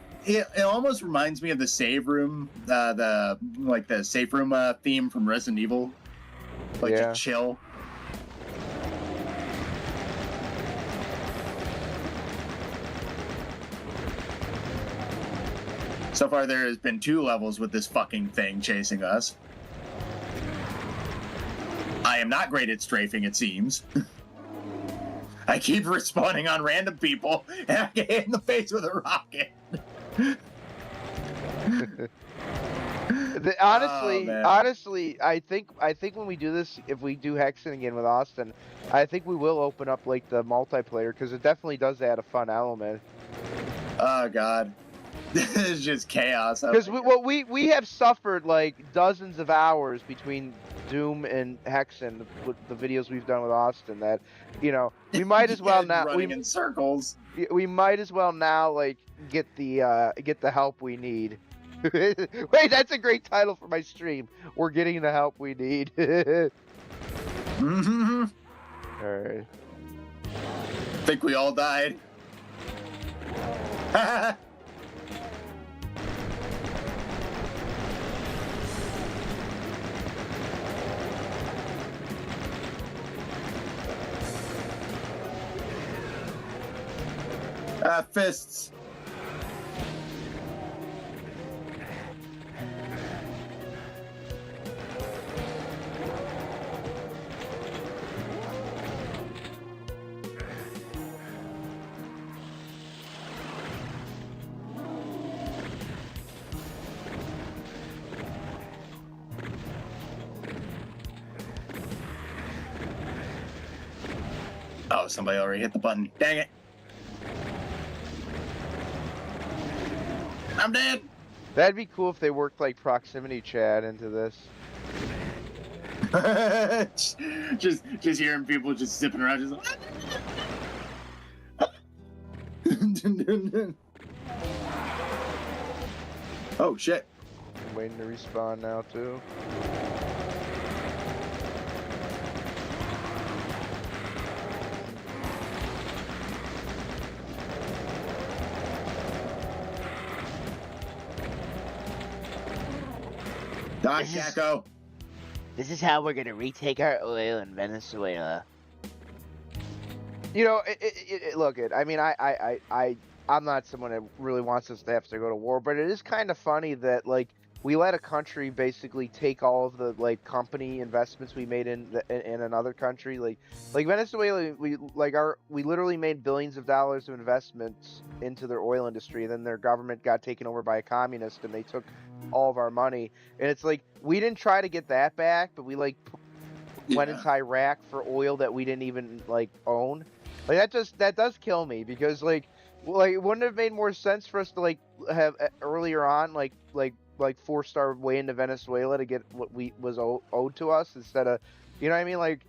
reminds me of the save room, the safe room theme from Resident Evil. Like, just chill. So far, there has been 2 levels with this fucking thing chasing us. I am not great at strafing, it seems. I keep respawning on random people, and I get hit in the face with a rocket.
Honestly, I think when we do this, if we do Hexen again with Austin, I think we will open up like the multiplayer because it definitely does add a fun element.
Oh God. This is just chaos.
Because we have suffered like dozens of hours between Doom and Hexen with the videos we've done with Austin that, we might as well now
running in circles.
We might as well now like get the help we need. Wait, that's a great title for my stream. We're getting the help we need.
Mm-hmm.
All right.
Think we all died. Fists. Oh, somebody already hit the button. Dang it. I'm dead.
That'd be cool if they worked like proximity chat into this.
just hearing people just zipping around, just like... Oh shit!
I'm waiting to respawn now too.
Die, Jacko.
This is how we're gonna retake our oil in Venezuela.
You know, look, I mean, I'm not someone that really wants us to have to go to war, but it is kind of funny that like we let a country basically take all of the like company investments we made in another country, like Venezuela. We literally made billions of dollars of investments into their oil industry, and then their government got taken over by a communist, and they took all of our money. And it's like we didn't try to get that back, but we like went into Iraq for oil that we didn't even like own. Like that does kill me, because like wouldn't it have made more sense for us to like have earlier on like forced our way into Venezuela to get what was owed to us, instead of, you know what I mean? Like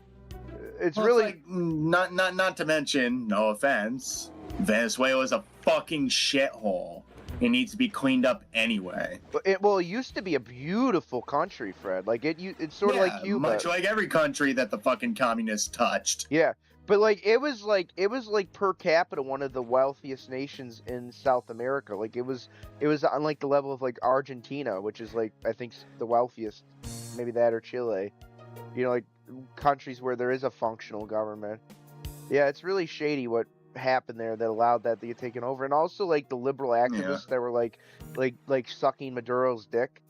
it's really
like, not to mention, no offense, Venezuela is a fucking shithole. It needs to be cleaned up anyway.
It used to be a beautiful country, Fred. Like it's sort of like Cuba,
much like every country that the fucking communists touched.
Yeah, but like it was like per capita one of the wealthiest nations in South America. Like it was on like the level of like Argentina, which is like I think the wealthiest, maybe that or Chile. You know, like countries where there is a functional government. Yeah, it's really shady what happened there that allowed that to get taken over, and also like the liberal activists that were like sucking Maduro's dick,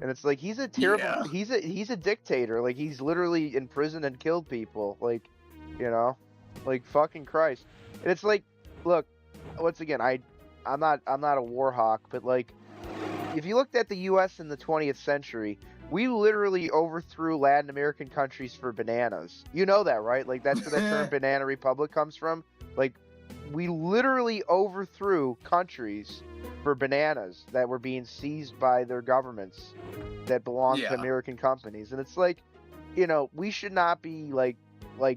and it's like he's a terrible he's a dictator. Like he's literally imprisoned and killed people. Like, you know, like fucking Christ. And it's like, look, once again, I'm not a war hawk, but like if you looked at the U.S. in the 20th century, we literally overthrew Latin American countries for bananas. You know that, right? Like that's where the term banana republic comes from. Like we literally overthrew countries for bananas that were being seized by their governments that belonged to American companies. And it's like, you know, we should not be like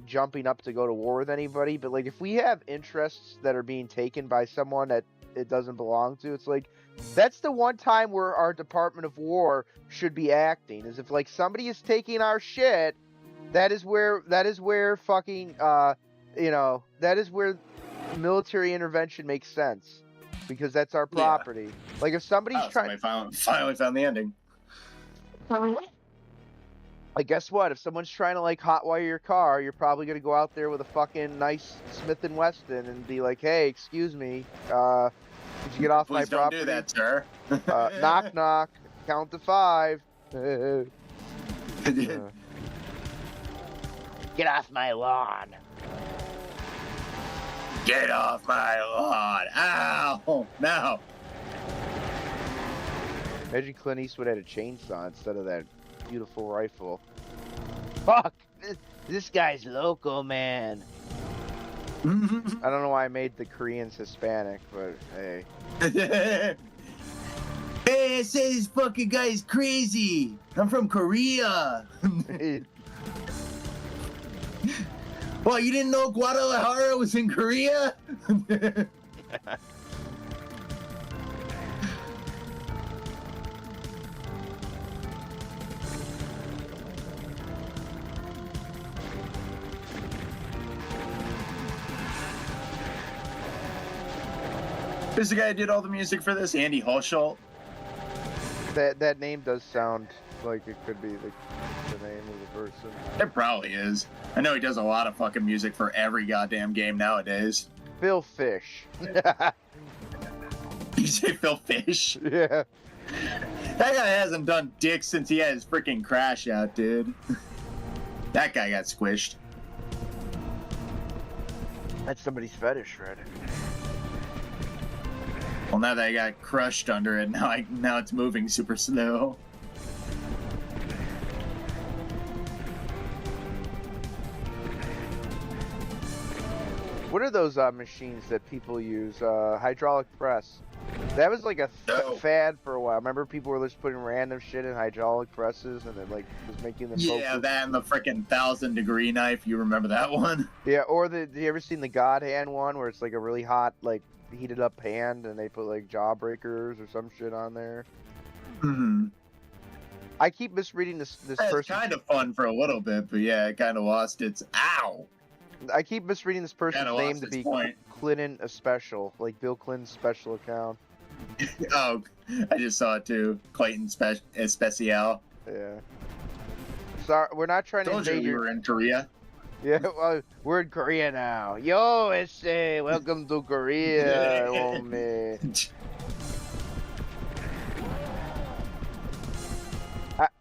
jumping up to go to war with anybody, but like if we have interests that are being taken by someone that it doesn't belong to, it's like that's the one time where our Department of War should be acting, is if like somebody is taking our shit, that is where fucking you know, that is where military intervention makes sense, because that's our property. Like if somebody's trying,
finally found the ending.
Like guess what? If someone's trying to like hotwire your car, you're probably gonna go out there with a fucking nice Smith & Wesson and be like, "Hey, excuse me, could you get off my property?"
Please don't do that, sir.
Knock knock. Count to 5.
Get off my lawn.
Get off my lawn! Ow! No!
Imagine Clint Eastwood had a chainsaw instead of that beautiful rifle.
Fuck! This guy's loco, man.
I don't know why I made the Koreans Hispanic, but hey.
Hey, I say this fucking guy is crazy! I'm from Korea! What, you didn't know Guadalajara was in Korea? Who's the guy who did all the music for this? Andy Hulshult?
That name does sound like it could be the name of the person.
It probably is. I know he does a lot of fucking music for every goddamn game nowadays.
Phil Fish.
say Phil Fish?
Yeah.
That guy hasn't done dick since he had his freaking crash out, dude. That guy got squished.
That's somebody's fetish, right?
Well, now that I got crushed under it, now it's moving super slow.
What are those machines that people use? Hydraulic press. That was like a fad for a while. Remember, people were just putting random shit in hydraulic presses, and it like was making them.
Yeah, that and the freaking 1,000-degree knife. You remember that one?
Yeah, or have you ever seen the God Hand one, where it's like a really hot, like heated up hand, and they put like jawbreakers or some shit on there?
Mm-hmm.
I keep misreading this
It's
person.
kind of fun for a little bit, but yeah, it kind of lost its ow.
I keep misreading this person's
Kinda
name
lost
to
its
be
point.
Clinton a special, like Bill Clinton's special account.
Oh, I just saw it too. Clayton Especial.
Yeah. Sorry, we're not trying to
Told you
invade
we
your.
were in Korea.
Yeah, well, we're in Korea now. Yo, it's welcome to Korea, homie.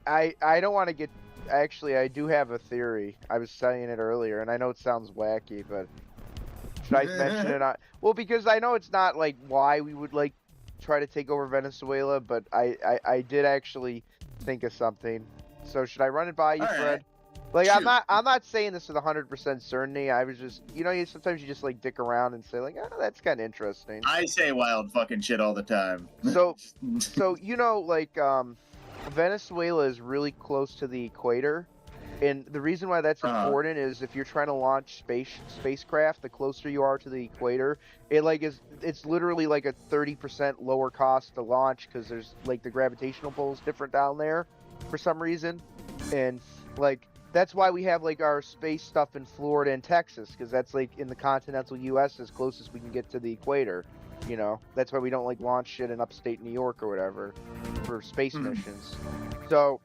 I don't want to get. Actually, I do have a theory. I was saying it earlier, and I know it sounds wacky, but should I mention it? Well, because I know it's not like why we would like try to take over Venezuela, but I did actually think of something. So should I run it by you,
All
Fred?
right.
Like
Shoot.
I'm not saying this with 100% certainty. I was just, sometimes you just like dick around and say like, oh, that's kind of interesting.
I say wild fucking shit all the time.
So like Venezuela is really close to the equator, and the reason why that's important is if you're trying to launch spacecraft, the closer you are to the equator, it's literally like a 30% lower cost to launch because there's like the gravitational pull is different down there for some reason, and like that's why we have like our space stuff in Florida and Texas, because that's like in the continental U.S. as close as we can get to the equator. That's why we don't like launch shit in upstate New York or whatever for space missions. So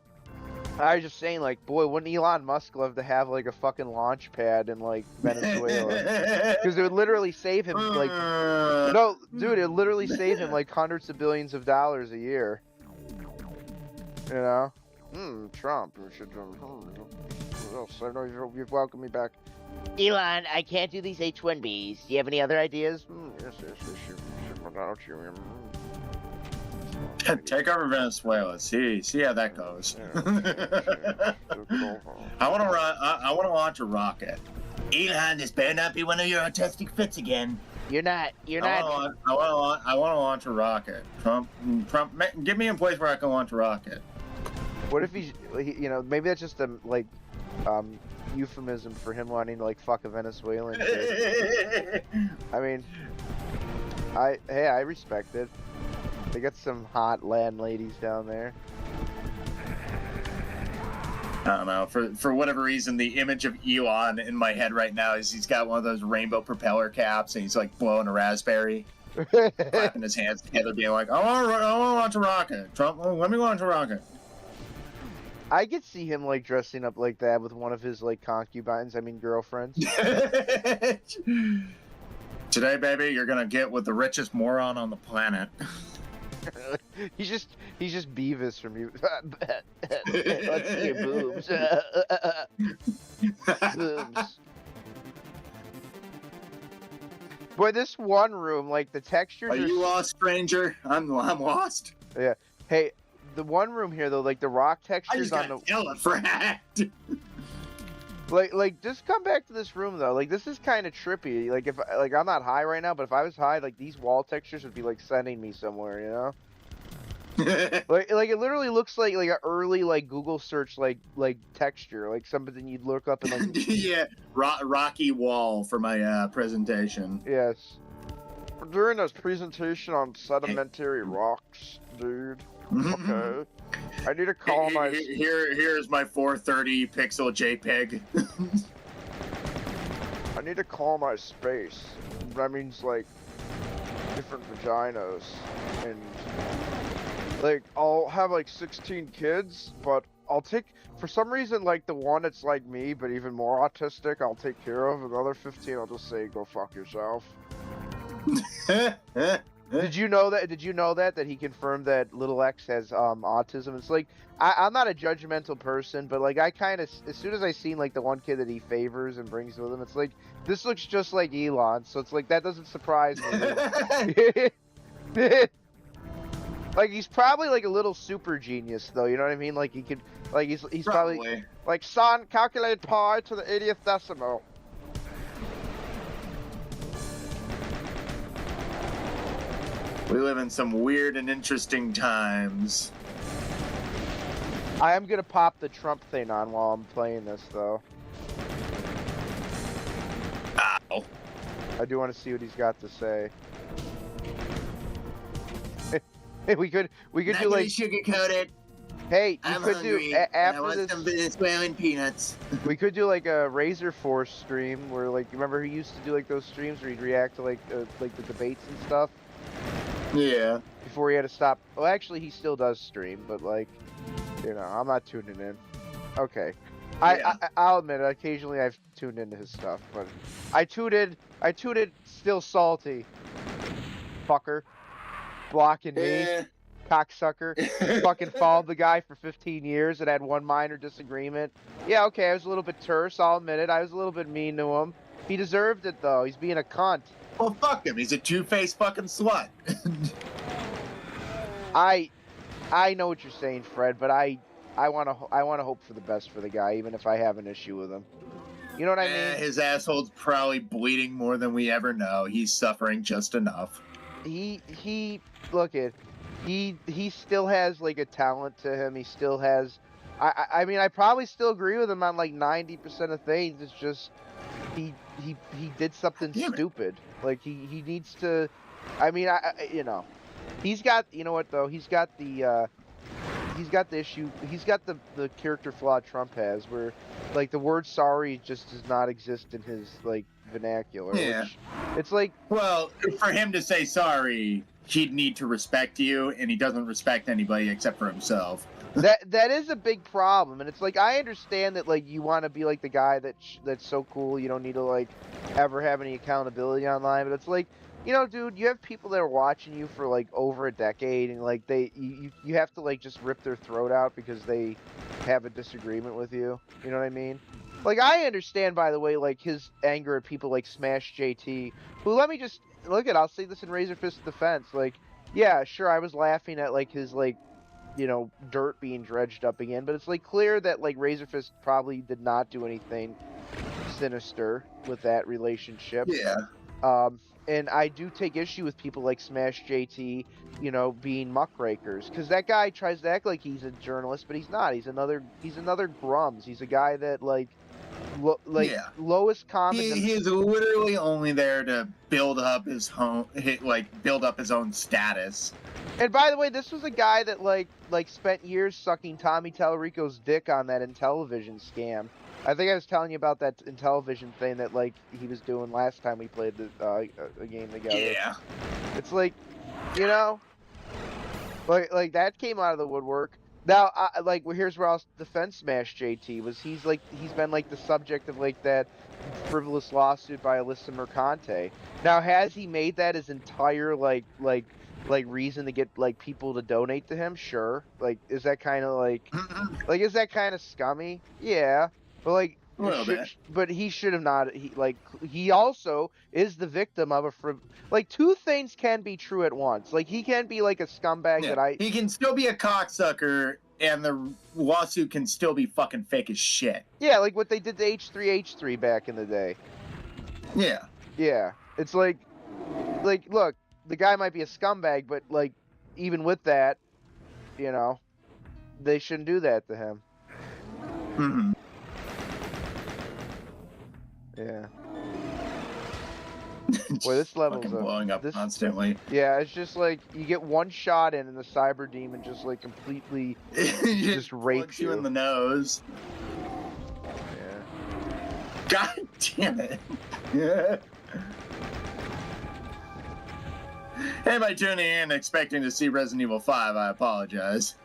I was just saying, like, boy, wouldn't Elon Musk love to have like a fucking launch pad in like Venezuela? Because it would literally save him like, no, dude, it would literally save him like hundreds of billions of dollars a year. Trump. We should. I know you've welcomed me back.
Elon, I can't do these H-1Bs. Do you have any other ideas?
Yes, without you.
Take over Venezuela. See how that goes. I want to launch a rocket. Elon, this better not be one of your autistic fits again.
You're not.
I want to launch a rocket. Trump, give me a place where I can launch a rocket.
What if maybe that's just a like euphemism for him wanting to like fuck a Venezuelan kid. I mean, I respect it. They got some hot landladies down there.
I don't know. For whatever reason, the image of Elon in my head right now is he's got one of those rainbow propeller caps and he's like blowing a raspberry, clapping his hands together, being like, I want to launch a rocket. Trump, let me launch a rocket.
I could see him like dressing up like that with one of his like concubines. I mean, girlfriends.
Today, baby, you're gonna get with the richest moron on the planet.
he's just Beavis from you. Let's see your boobs. Boobs. Boy, this one room, like the textures.
Are you lost, stranger? I'm lost.
Yeah. Hey, the one room here though, like the rock
I
textures
just
on
got
the.
kill a fact.
Like just come back to this room though. Like this is kind of trippy. Like if I'm not high right now, but if I was high, like these wall textures would be like sending me somewhere, like it literally looks like an early like Google search like texture, like something you'd look up and like.
Yeah, rocky wall for my presentation.
Yes. We're doing this presentation on sedimentary rocks, dude. Okay. I need to call my.
Here's my 430 pixel JPEG.
I need to call my space. That means like different vaginas, and like I'll have like 16 kids, but I'll take for some reason like the one that's like me but even more autistic I'll take care of, and the other 15 I'll just say go fuck yourself. Did you know that? Did you know that he confirmed that little X has autism? It's like I'm not a judgmental person, but like I kind of as soon as I seen like the one kid that he favors and brings with him, it's like this looks just like Elon. So it's like that doesn't surprise me. Like he's probably like a little super genius though. You know what I mean? Like he could like he's probably like son calculate pi to the 80th decimal.
We live in some weird and interesting times.
I am gonna pop the Trump thing on while I'm playing this, though.
Ow.
I do want to see what he's got to say. we could do like
sugarcoat it.
Hey,
I'm
could
hungry.
do
I
after
want
this.
some Venezuelan peanuts.
We could do like a Razor Force stream where like remember he used to do like those streams where he'd react to like the debates and stuff.
Yeah.
Before he had to stop. Well, actually, he still does stream, but like, you know, I'm not tuning in. Okay.
Yeah.
I'll admit it, occasionally I've tuned into his stuff, but I tuned in still salty. Fucker. Blocking me. Cocksucker. Fucking followed the guy for 15 years and had one minor disagreement. Yeah, okay, I was a little bit terse, I'll admit it. I was a little bit mean to him. He deserved it, though. He's being a cunt.
Well, fuck him. He's a two-faced fucking slut.
I know what you're saying, Fred, but I want to hope for the best for the guy, even if I have an issue with him. You know what I mean?
His asshole's probably bleeding more than we ever know. He's suffering just enough.
He look at he still has like a talent to him. He still has. I mean, I probably still agree with him on like 90% of things. It's just he did something stupid. Like he needs to. I mean, you know. He's got, you know what though? He's got the issue. He's got the character flaw Trump has, where like the word sorry just does not exist in his like vernacular.
Yeah.
It's like,
well, for him to say sorry, he'd need to respect you, and he doesn't respect anybody except for himself.
that is a big problem, and it's like I understand that like you want to be like the guy that's so cool you don't need to like ever have any accountability online, but it's like. You know, dude, you have people that are watching you for like over a decade, and like you have to like just rip their throat out because they have a disagreement with you. You know what I mean? Like I understand, by the way, like his anger at people like Smash JT, who let me just look at. I'll say this in Razor Fist defense. Like, yeah, sure, I was laughing at like his like, you know, dirt being dredged up again, but it's like clear that like Razor Fist probably did not do anything sinister with that relationship.
Yeah.
And I do take issue with people like Smash JT, you know, being muckrakers, because that guy tries to act like he's a journalist, but he's not. He's another Grums. He's a guy that lowest common.
He's literally only there to build up his build up his own status.
And by the way, this was a guy that like spent years sucking Tommy Tallarico's dick on that Intellivision scam. I think I was telling you about that Intellivision thing that like he was doing last time we played a game together.
Yeah.
It's like, you know, like that came out of the woodwork. Now, here's where I'll defend Smash JT was he's been like the subject of like that frivolous lawsuit by Alyssa Mercante. Now, has he made that his entire like reason to get like people to donate to him? Sure. Like, is that kind of is that kind of scummy? Yeah. But like, but he should have not. He also is the victim of like two things can be true at once. Like he can be like a scumbag
he can still be a cocksucker, and the lawsuit can still be fucking fake as shit.
Yeah, like what they did to H3H3 back in the day.
Yeah.
Yeah, it's like look, the guy might be a scumbag, but like even with that, you know, they shouldn't do that to him.
Mm-hmm.
Yeah. Boy, this level's
blowing up constantly.
Yeah, it's just like you get one shot in, and the cyber demon just like completely just rapes you
in the nose.
Yeah.
God damn it. Yeah. Anybody tuning in expecting to see Resident Evil 5, I apologize.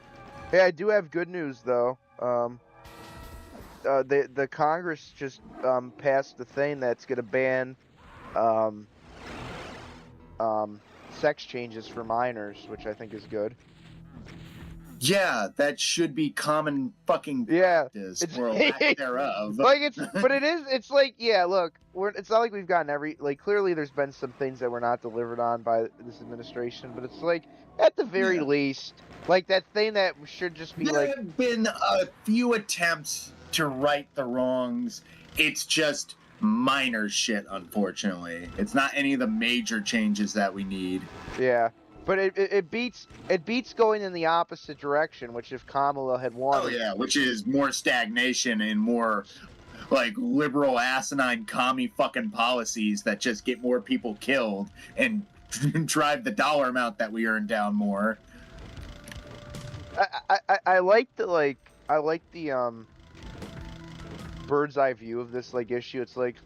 Hey, I do have good news though. The Congress just passed the thing that's gonna ban sex changes for minors, which I think is good.
Yeah, that should be common fucking
Yeah,
practice,
it's
or lack thereof.
like but it is. It's like, yeah, look, it's not like we've gotten clearly there's been some things that were not delivered on by this administration, but it's like at the very
Yeah.
least, like that thing that should just be
There
like,
have been a few attempts to right the wrongs. It's just minor shit, unfortunately. It's not any of the major changes that we need.
yeah. But it beats going in the opposite direction, which if Kamala had won,
Oh yeah, which is more stagnation and more like liberal asinine commie fucking policies that just get more people killed and drive the dollar amount that we earn down more.
I like the bird's eye view of this like issue. It's like,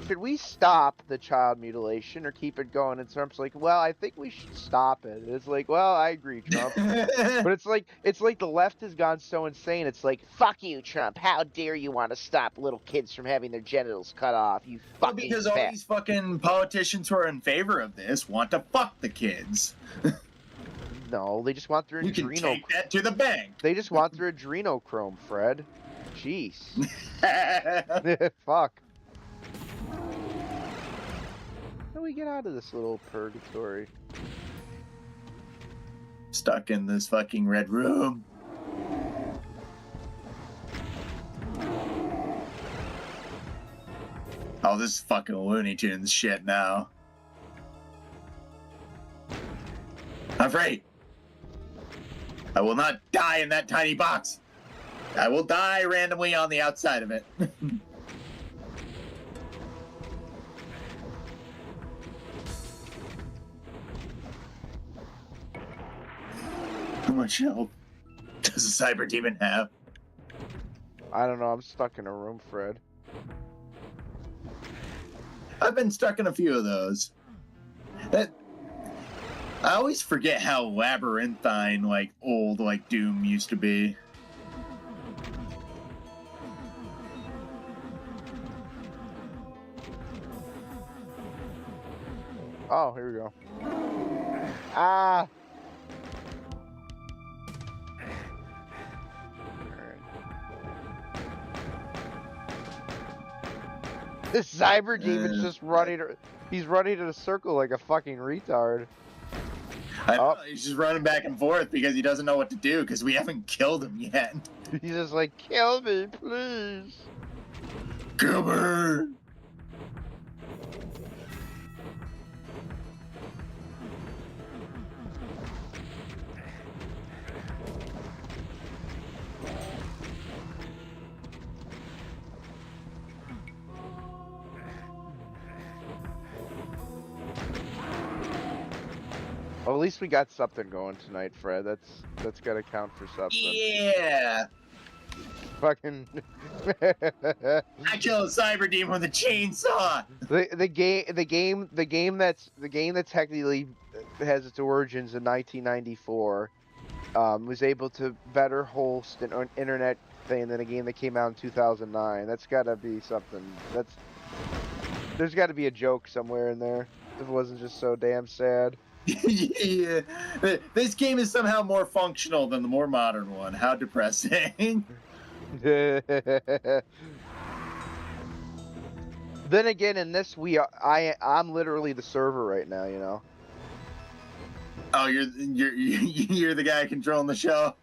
should we stop the child mutilation or keep it going? And Trump's like, well, I think we should stop it. And it's like, well, I agree, Trump. But it's like the left has gone so insane. It's like, fuck you, Trump. How dare you want to stop little kids from having their genitals cut off? You fucking
because all these fucking politicians who are in favor of this want to fuck the kids.
No, they just want their
You can
adrenal.
take that to the bank.
They just want their adrenochrome, Fred. Jeez. Fuck. How do we get out of this little purgatory?
Stuck in this fucking red room. Oh, this is fucking Looney Tunes shit now. I'm afraid. I will not die in that tiny box. I will die randomly on the outside of it. How much help does a cyber demon have?
I don't know. I'm stuck in a room, Fred.
I've been stuck in a few of those. I always forget how labyrinthine, like, old, like, Doom used to be.
Oh, here we go. Ah! This cyber demon's just running. He's running in a circle like a fucking retard.
I know, he's just running back and forth because he doesn't know what to do because we haven't killed him yet.
He's just like, kill me, please.
Kill me!
Well, at least we got something going tonight, Fred. That's gotta count for something.
Yeah!
Fucking.
I killed a cyber demon with a chainsaw!
the game that technically has its origins in 1994 was able to better host an internet thing than a game that came out in 2009. That's gotta be something. There's gotta be a joke somewhere in there. If it wasn't just so damn sad.
Yeah. This game is somehow more functional than the more modern one. How depressing.
Then again, in this, I'm literally the server right now, you know.
Oh, you're the guy controlling the show.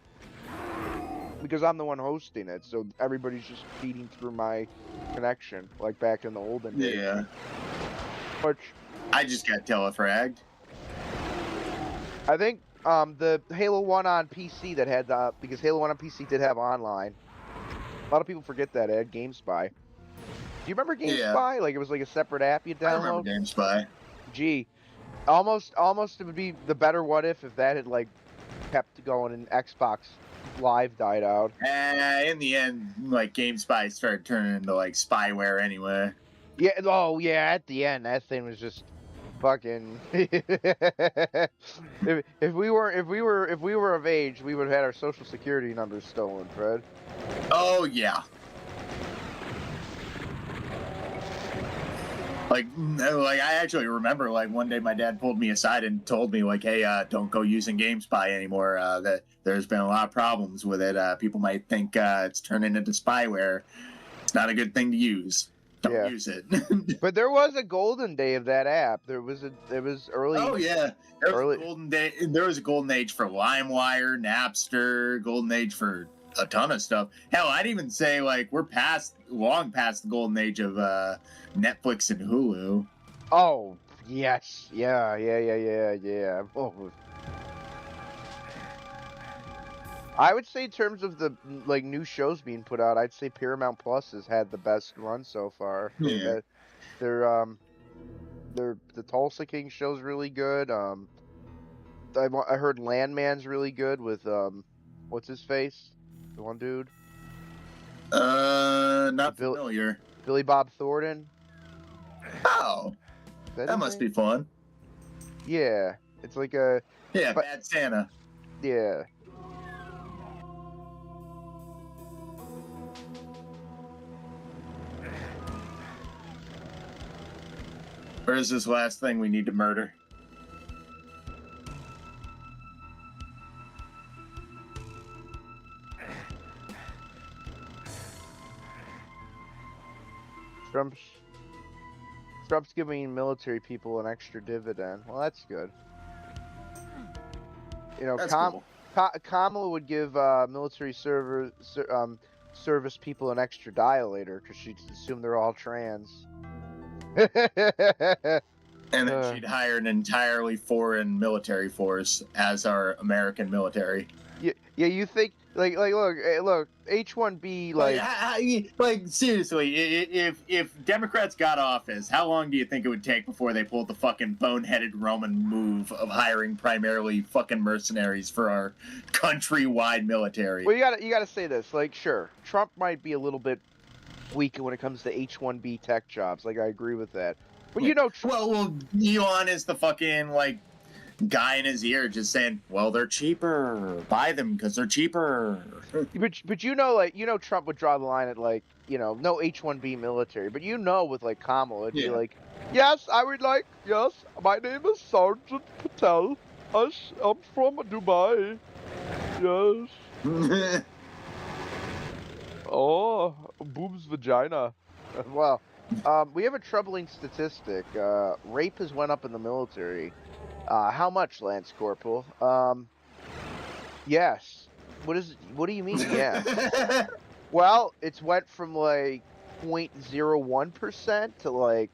Because I'm the one hosting it, so everybody's just feeding through my connection, like back in the olden days.
Yeah.
Which
I just got telefragged.
I think the Halo 1 on PC that had because Halo 1 on PC did have online. A lot of people forget that it had GameSpy. Do you remember GameSpy?
Yeah.
Like it was like a separate app you download.
I remember GameSpy.
Gee, almost it would be the better what if that had like kept going and Xbox Live died out.
In the end, like GameSpy started turning into like spyware anyway.
Yeah. Oh yeah. At the end, that thing was just fucking. if we were of age, we would have had our social security numbers stolen, Fred.
Oh yeah. Like I actually remember like one day my dad pulled me aside and told me like, hey, don't go using GameSpy anymore. That there's been a lot of problems with it. People might think it's turning into spyware. It's not a good thing to use. Don't use it.
But there was a golden day of that app. There was early.
Oh yeah, there was a golden day. There was a golden age for LimeWire, Napster, golden age for a ton of stuff. Hell, I'd even say like we're long past the golden age of Netflix and Hulu.
Oh yes, yeah. Oh. I would say in terms of the like new shows being put out, I'd say Paramount Plus has had the best run so far.
Yeah.
The Tulsa King show's really good. I heard Landman's really good with what's his face? The one dude.
Not familiar.
Billy Bob Thornton.
Oh, that must be fun.
Yeah, it's like a
Bad Santa.
Yeah.
Where is this last thing we need to murder?
Trump's giving military people an extra dividend. Well, that's good. You know,
cool.
Kamala would give military service people an extra dilator because she'd assume they're all trans.
And then she'd hire an entirely foreign military force as our American military.
Yeah, you think like look, H-1B
like seriously, if Democrats got office, how long do you think it would take before they pulled the fucking boneheaded Roman move of hiring primarily fucking mercenaries for our countrywide military?
Well, you gotta say this. Like, sure, Trump might be a little bit weak when it comes to H-1B tech jobs. Like, I agree with that. But you know,
well, Elon is the fucking like guy in his ear just saying, well, they're cheaper, buy them because they're cheaper.
But you know Trump would draw the line at like, no H-1B military, but with like Kamala, it'd be like, yes, my name is Sergeant Patel, I'm from Dubai, yes. Oh, boob's vagina. Well, we have a troubling statistic. Rape has went up in the military. How much, Lance Corporal? Yes. What do you mean, yeah? Well, it's went from like 0.01% to like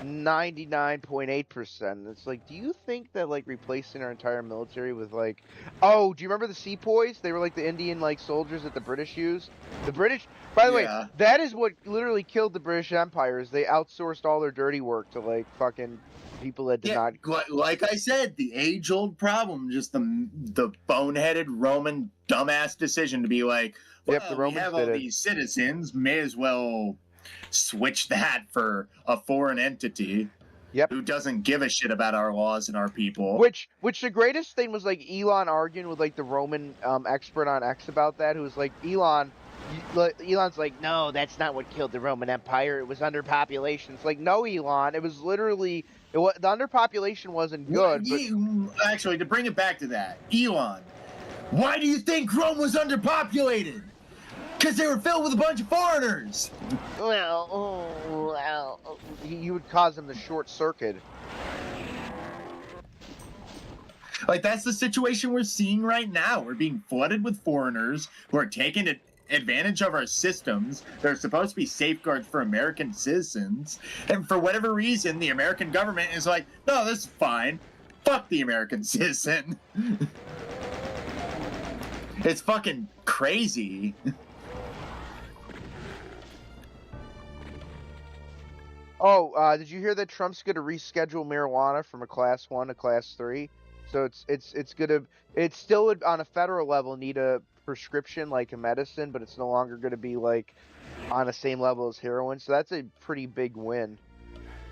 99.8%. It's like, do you think that like replacing our entire military with like, do you remember the sepoys? They were like the Indian like soldiers that the British used. The British, by the way, that is what literally killed the British Empire. Is they outsourced all their dirty work to like fucking people that did not.
Like I said, the age-old problem, just the boneheaded Roman dumbass decision to be like, well,
the Romans
we have all these citizens, may as well switch that for a foreign entity who doesn't give a shit about our laws and our people.
Which the greatest thing was like Elon arguing with like the Roman expert on X about that, who was like, Elon's like, no, that's not what killed the Roman Empire. It was underpopulation. It's like, no, Elon, it was literally the underpopulation wasn't good.
Actually, to bring it back to that, Elon, why do you think Rome was underpopulated? Because they were filled with a bunch of foreigners.
Well, you would cause them to short circuit.
Like, that's the situation we're seeing right now. We're being flooded with foreigners who are taking advantage of our systems. They're supposed to be safeguards for American citizens. And for whatever reason, the American government is like, no, this is fine. Fuck the American citizen. It's fucking crazy.
Did you hear that Trump's going to reschedule marijuana from a class 1 to class 3? So it's still on a federal level need a prescription like a medicine, but it's no longer going to be like on the same level as heroin. So that's a pretty big win.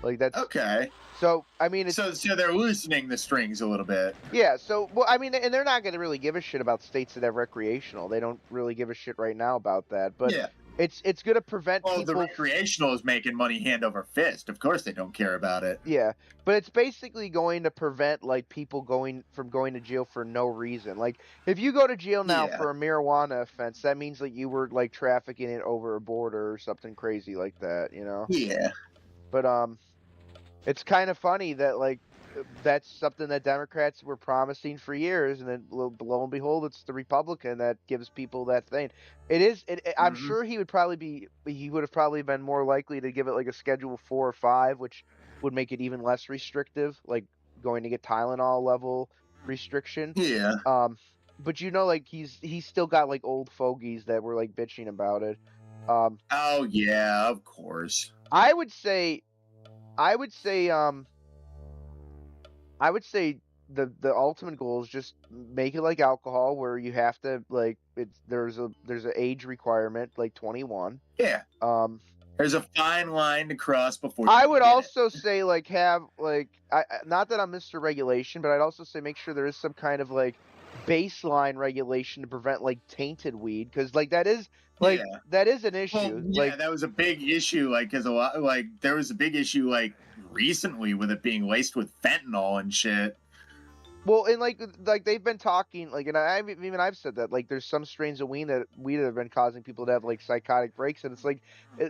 Like that's
okay.
So I mean,
so they're loosening the strings a little bit.
Yeah. So I mean, and they're not going to really give a shit about states that have recreational. They don't really give a shit right now about that. But It's gonna prevent
Well, the
people.
recreational is making money hand over fist. Of course, they don't care about it.
Yeah, but it's basically going to prevent like people going to jail for no reason. Like if you go to jail now
Yeah.
for a marijuana offense, that means like you were like trafficking it over a border or something crazy like that, you know?
Yeah.
But it's kind of funny that like that's something that Democrats were promising for years, and then lo and behold, it's the Republican that gives people that thing. It is. I'm
Hmm.
sure he would have probably been more likely to give it like a Schedule 4 or 5, which would make it even less restrictive, like going to get Tylenol level restriction.
Yeah.
Um, but like he's still got like old fogies that were like bitching about it. Um,
Oh yeah, of course.
I would say, I would say, I would say the ultimate goal is just make it like alcohol, where you have to like there's an age requirement like 21.
Yeah.
Um,
There's a fine line to cross before you
I
can
would
get it.
also say like have like not that I'm Mr. Regulation, but I'd also say make sure there is some kind of like baseline regulation to prevent like tainted weed, because like that is
Yeah.
an
Well,
issue.
yeah,
Like
that was a big issue. Like, cause a lot, like, there was a big issue, like, recently with it being laced with fentanyl and shit.
well, and like they've been talking like, and I've said that like there's some strains of weed that have been causing people to have like psychotic breaks, and it's like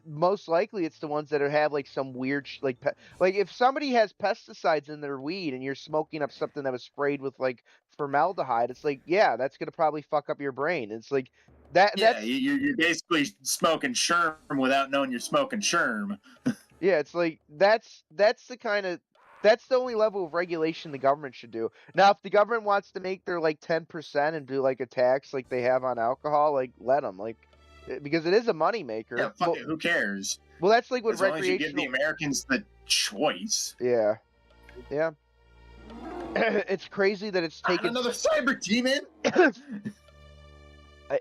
most likely it's the ones that have like some weird like if somebody has pesticides in their weed and you're smoking up something that was sprayed with like formaldehyde, it's like yeah, that's gonna probably fuck up your brain. It's like
Yeah,
that's
you're basically smoking sherm without knowing you're smoking sherm.
yeah, it's like that's the only level of regulation the government should do. Now, if the government wants to make their like 10% and do like a tax like they have on alcohol, like let them like because it is a money
Yeah,
maker.
fuck it, who cares?
Well, that's like what
As long as you give the
recreational.
Americans the choice.
Yeah, yeah. It's crazy that it's taken.
Another cyber demon.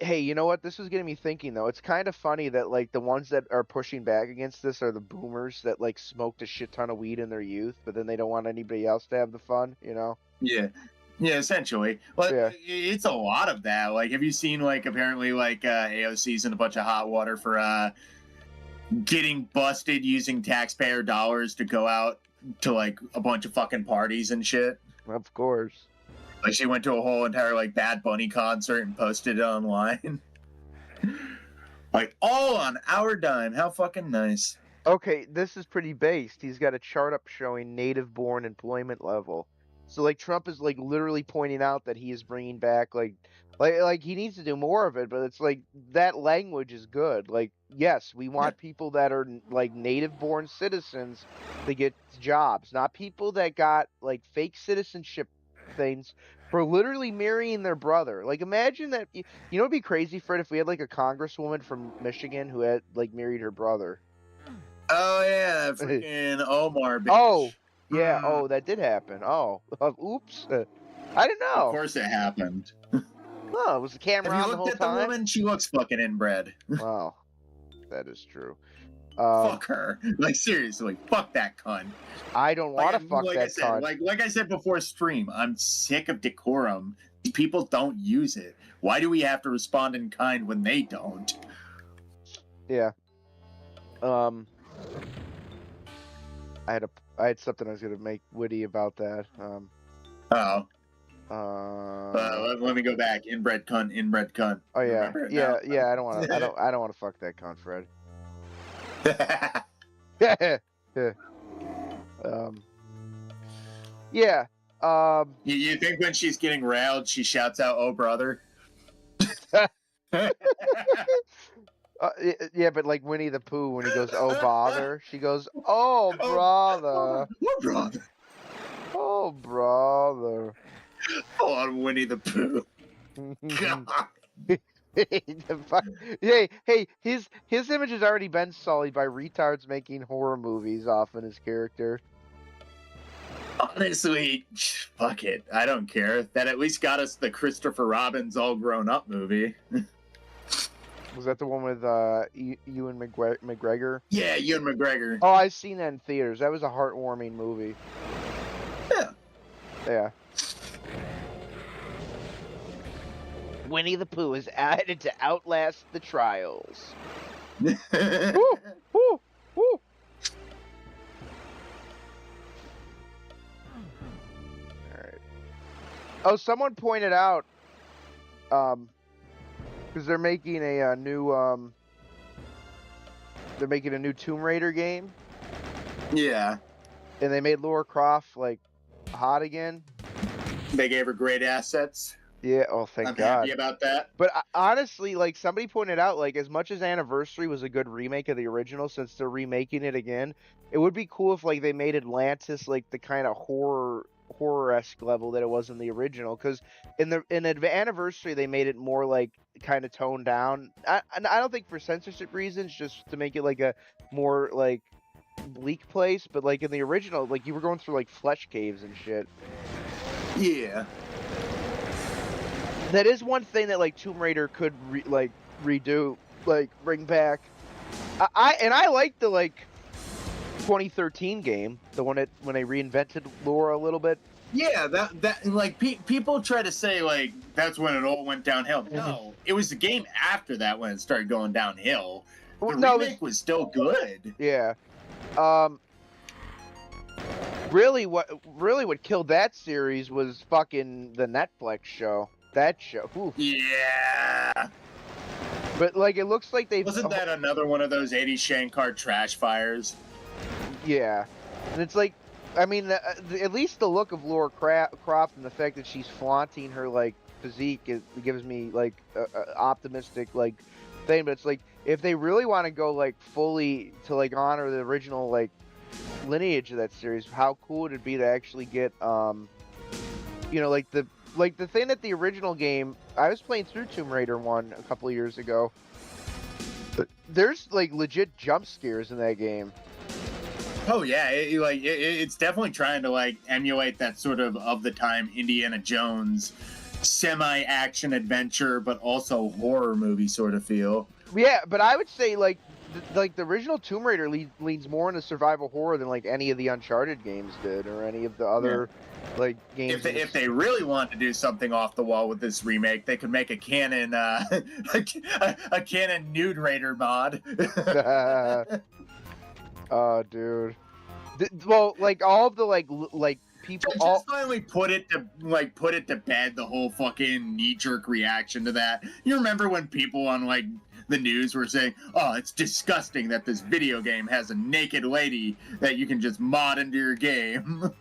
Hey, you know what? This was getting me thinking though. It's kind of funny that like the ones that are pushing back against this are the boomers that like smoked a shit ton of weed in their youth, but then they don't want anybody else to have the fun, you know?
Yeah. Yeah, essentially. Well,
Yeah.
it's a lot of that. Like, have you seen, like, apparently, like, AOC's in a bunch of hot water for getting busted using taxpayer dollars to go out to, like, a bunch of fucking parties and shit?
Of course.
Like, she went to a whole entire, like, Bad Bunny concert and posted it online. Like, all on our dime. How fucking nice.
Okay, this is pretty based. He's got a chart up showing native-born employment level. So like Trump is like literally pointing out that he is bringing back like he needs to do more of it, but it's like that language is good. Like yes, we want people that are like native-born citizens to get jobs, not people that got like fake citizenship things for literally marrying their brother. Like imagine that it'd be crazy, Fred, if we had like a congresswoman from Michigan who had like married her brother.
Oh, yeah, freaking Omar, bitch.
Oh, yeah. Oh, that did happen. Oh, oops. I didn't know.
Of course it happened.
Oh, was the camera
Have
on
you
the whole
looked at the
time?
woman? She looks fucking inbred.
Wow, that is true.
Fuck her. Like, seriously, fuck that cunt.
I don't want to fuck
like
that
I said,
cunt.
like I said before stream, I'm sick of decorum. People don't use it. Why do we have to respond in kind when they don't?
Yeah. I had something I was gonna make witty about that.
Oh. Let
Uh,
me go back. Inbred cunt, inbred cunt.
oh yeah,
Remember it
yeah,
now?
yeah. I don't want to. I don't want to fuck that cunt, Fred. Yeah. Yeah.
You think when she's getting railed, she shouts out, "Oh, brother"?
Yeah, but like Winnie the Pooh, when he goes, "Oh bother," she goes, "Oh brother,
Oh, brother.
oh brother."
Oh, on Winnie the Pooh. God.
Hey, his image has already been sullied by retards making horror movies off in his character.
Honestly, fuck it. I don't care. That at least got us the Christopher Robin's All Grown Up movie.
Was that the one with Ewan McGregor?
Yeah, Ewan McGregor.
Oh, I've seen that in theaters. That was a heartwarming movie.
Yeah.
Yeah.
Winnie the Pooh is added to outlast the trials.
Woo, woo, woo. All right. Oh, someone pointed out, because they're making a new they're making a new Tomb Raider game,
Yeah.
and they made Lara Croft like hot again.
They gave her great assets.
Yeah. Oh, thank
I'm
God.
happy about that.
But honestly, like somebody pointed out, like as much as Anniversary was a good remake of the original, since they're remaking it again, it would be cool if like they made Atlantis like the kind of horror-esque level that it was in the original. Because in the Anniversary they made it more like kind of toned down. I don't think for censorship reasons, just to make it like a more like bleak place. But like in the original, like you were going through like flesh caves and shit.
Yeah.
That is one thing that like Tomb Raider could redo, like bring back. I like the like 2013 game, the one when they reinvented Laura a little bit.
Yeah, that like people try to say like that's when it all went downhill. No, it was the game after that when it started going downhill. The remake was still good.
Yeah. Really, what killed that series was fucking the Netflix show. That show. Oof.
Yeah.
But like, it looks like they
wasn't that another one of those 80 Shankar trash fires?
Yeah, and it's like, I mean, at least the look of Lara Croft and the fact that she's flaunting her like physique, it gives me like optimistic like thing. But it's like if they really want to go like fully to like honor the original like lineage of that series, how cool would it be to actually get you know, like the thing that the original game, I was playing through Tomb Raider 1 a couple of years ago. But there's like legit jump scares in that game.
Oh yeah, it's definitely trying to like emulate that sort of the time Indiana Jones semi-action adventure, but also horror movie sort of feel.
Yeah, but I would say like the original Tomb Raider leans more into survival horror than like any of the Uncharted games did, or any of the other like games.
If they really wanted to do something off the wall with this remake, they could make a canon a canon nude Raider mod.
Oh, dude. Well, like all of the like people
just finally put it to bed, the whole fucking knee-jerk reaction to that. You remember when people on like the news were saying, "Oh, it's disgusting that this video game has a naked lady that you can just mod into your game."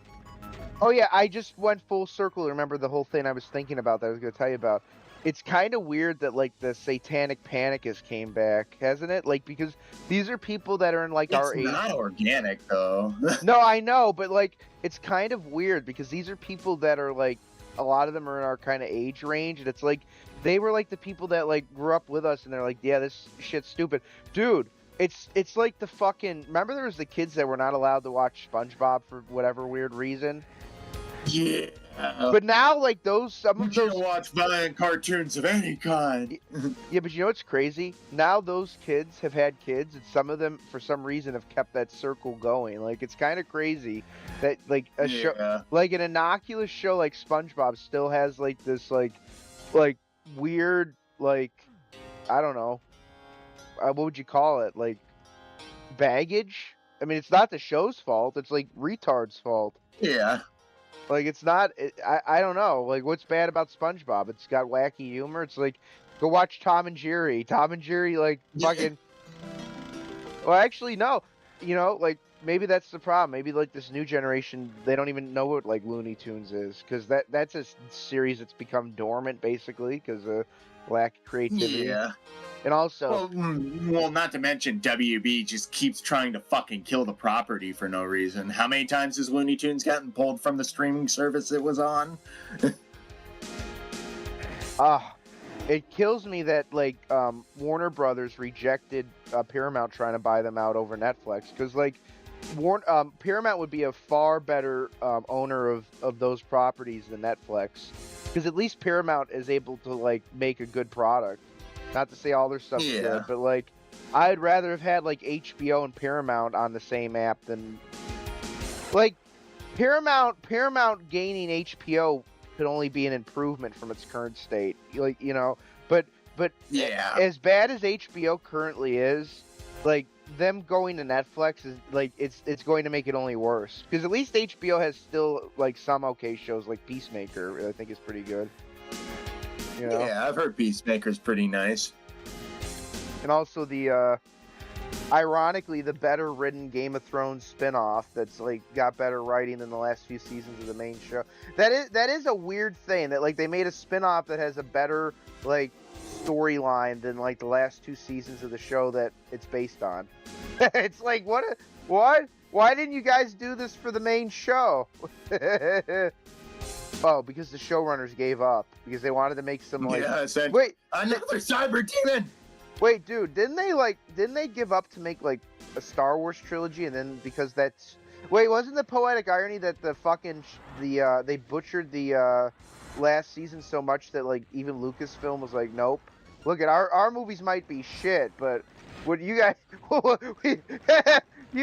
Oh yeah, I just went full circle to remember the whole thing I was thinking about that I was going to tell you about. It's kind of weird that like the satanic panic has came back, hasn't it? Like, because these are people that are in like our age.
It's not organic though.
No, I know, but like it's kind of weird because these are people that are like, a lot of them are in our kind of age range, and it's like they were like the people that like grew up with us, and they're like, yeah, this shit's stupid, dude. It's like the fucking, remember there was the kids that were not allowed to watch SpongeBob for whatever weird reason.
Yeah.
But now, like some
you
of those
can't watch violent cartoons of any kind.
Yeah, but you know what's crazy? Now those kids have had kids, and some of them, for some reason, have kept that circle going. Like it's kind of crazy that like a show, like an innocuous show like SpongeBob, still has like this like weird like, I don't know, what would you call it? Like baggage? I mean, it's not the show's fault. It's like retards' fault.
Yeah.
Like, it's not, I don't know. Like, what's bad about SpongeBob? It's got wacky humor. It's like, go watch Tom and Jerry. Tom and Jerry, like, fucking... Well, actually, no. You know, like, maybe that's the problem. Maybe, like, this new generation, they don't even know what, like, Looney Tunes is. Because that's a series that's become dormant, basically, because of lack of creativity.
Yeah.
And also...
Well, not to mention WB just keeps trying to fucking kill the property for no reason. How many times has Looney Tunes gotten pulled from the streaming service it was on?
It kills me that, like, Warner Brothers rejected Paramount trying to buy them out over Netflix. Because, like, Paramount would be a far better owner of those properties than Netflix. Because at least Paramount is able to, like, make a good product. Not to say all their stuff's good, but like, I'd rather have had like HBO and Paramount on the same app than like Paramount gaining HBO could only be an improvement from its current state. Like, you know, but But
Yeah.
as bad as HBO currently is, like them going to Netflix is like it's going to make it only worse because at least HBO has still like some okay shows like Peacemaker I think is pretty good. You know?
Yeah, I've heard Peacemaker's pretty nice.
And also the ironically the better written Game of Thrones spinoff that's like got better writing than the last few seasons of the main show. That is a weird thing that like they made a spinoff that has a better like storyline than like the last 2 seasons of the show that it's based on. It's like what? Why didn't you guys do this for the main show? Oh, because the showrunners gave up because they wanted to make some like wait
another cyber demon.
Wait, dude, didn't they give up to make like a Star Wars trilogy and then because that's wait, wasn't the poetic irony that the fucking they butchered the last season so much that like even Lucasfilm was like, nope. Look at our movies might be shit, but would you guys you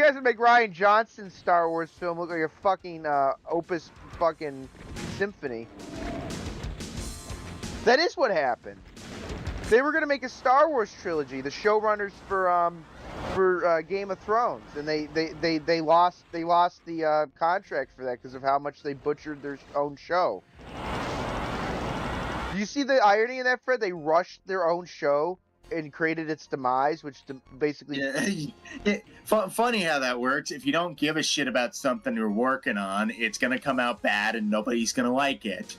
guys would make Ryan Johnson's Star Wars film look like a fucking opus fucking symphony. That is what happened. They were gonna make a Star Wars trilogy, the showrunners for Game of Thrones, and they lost the contract for that because of how much they butchered their own show. Do you see the irony in that, Fred? They rushed their own show and created its demise, which basically...
Funny how that works. If you don't give a shit about something you're working on, it's going to come out bad and nobody's going to like it.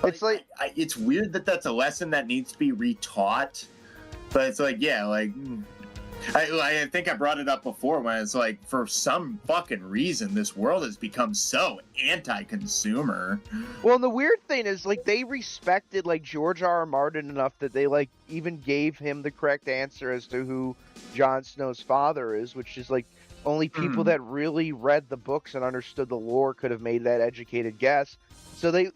It's like...
it's weird that that's a lesson that needs to be retaught. But it's like, yeah, like... I think I brought it up before when it's like, for some fucking reason, this world has become so anti-consumer.
Well, and the weird thing is, like, they respected, like, George R. R. Martin enough that they, like, even gave him the correct answer as to who Jon Snow's father is, which is, like, only people that really read the books and understood the lore could have made that educated guess. So they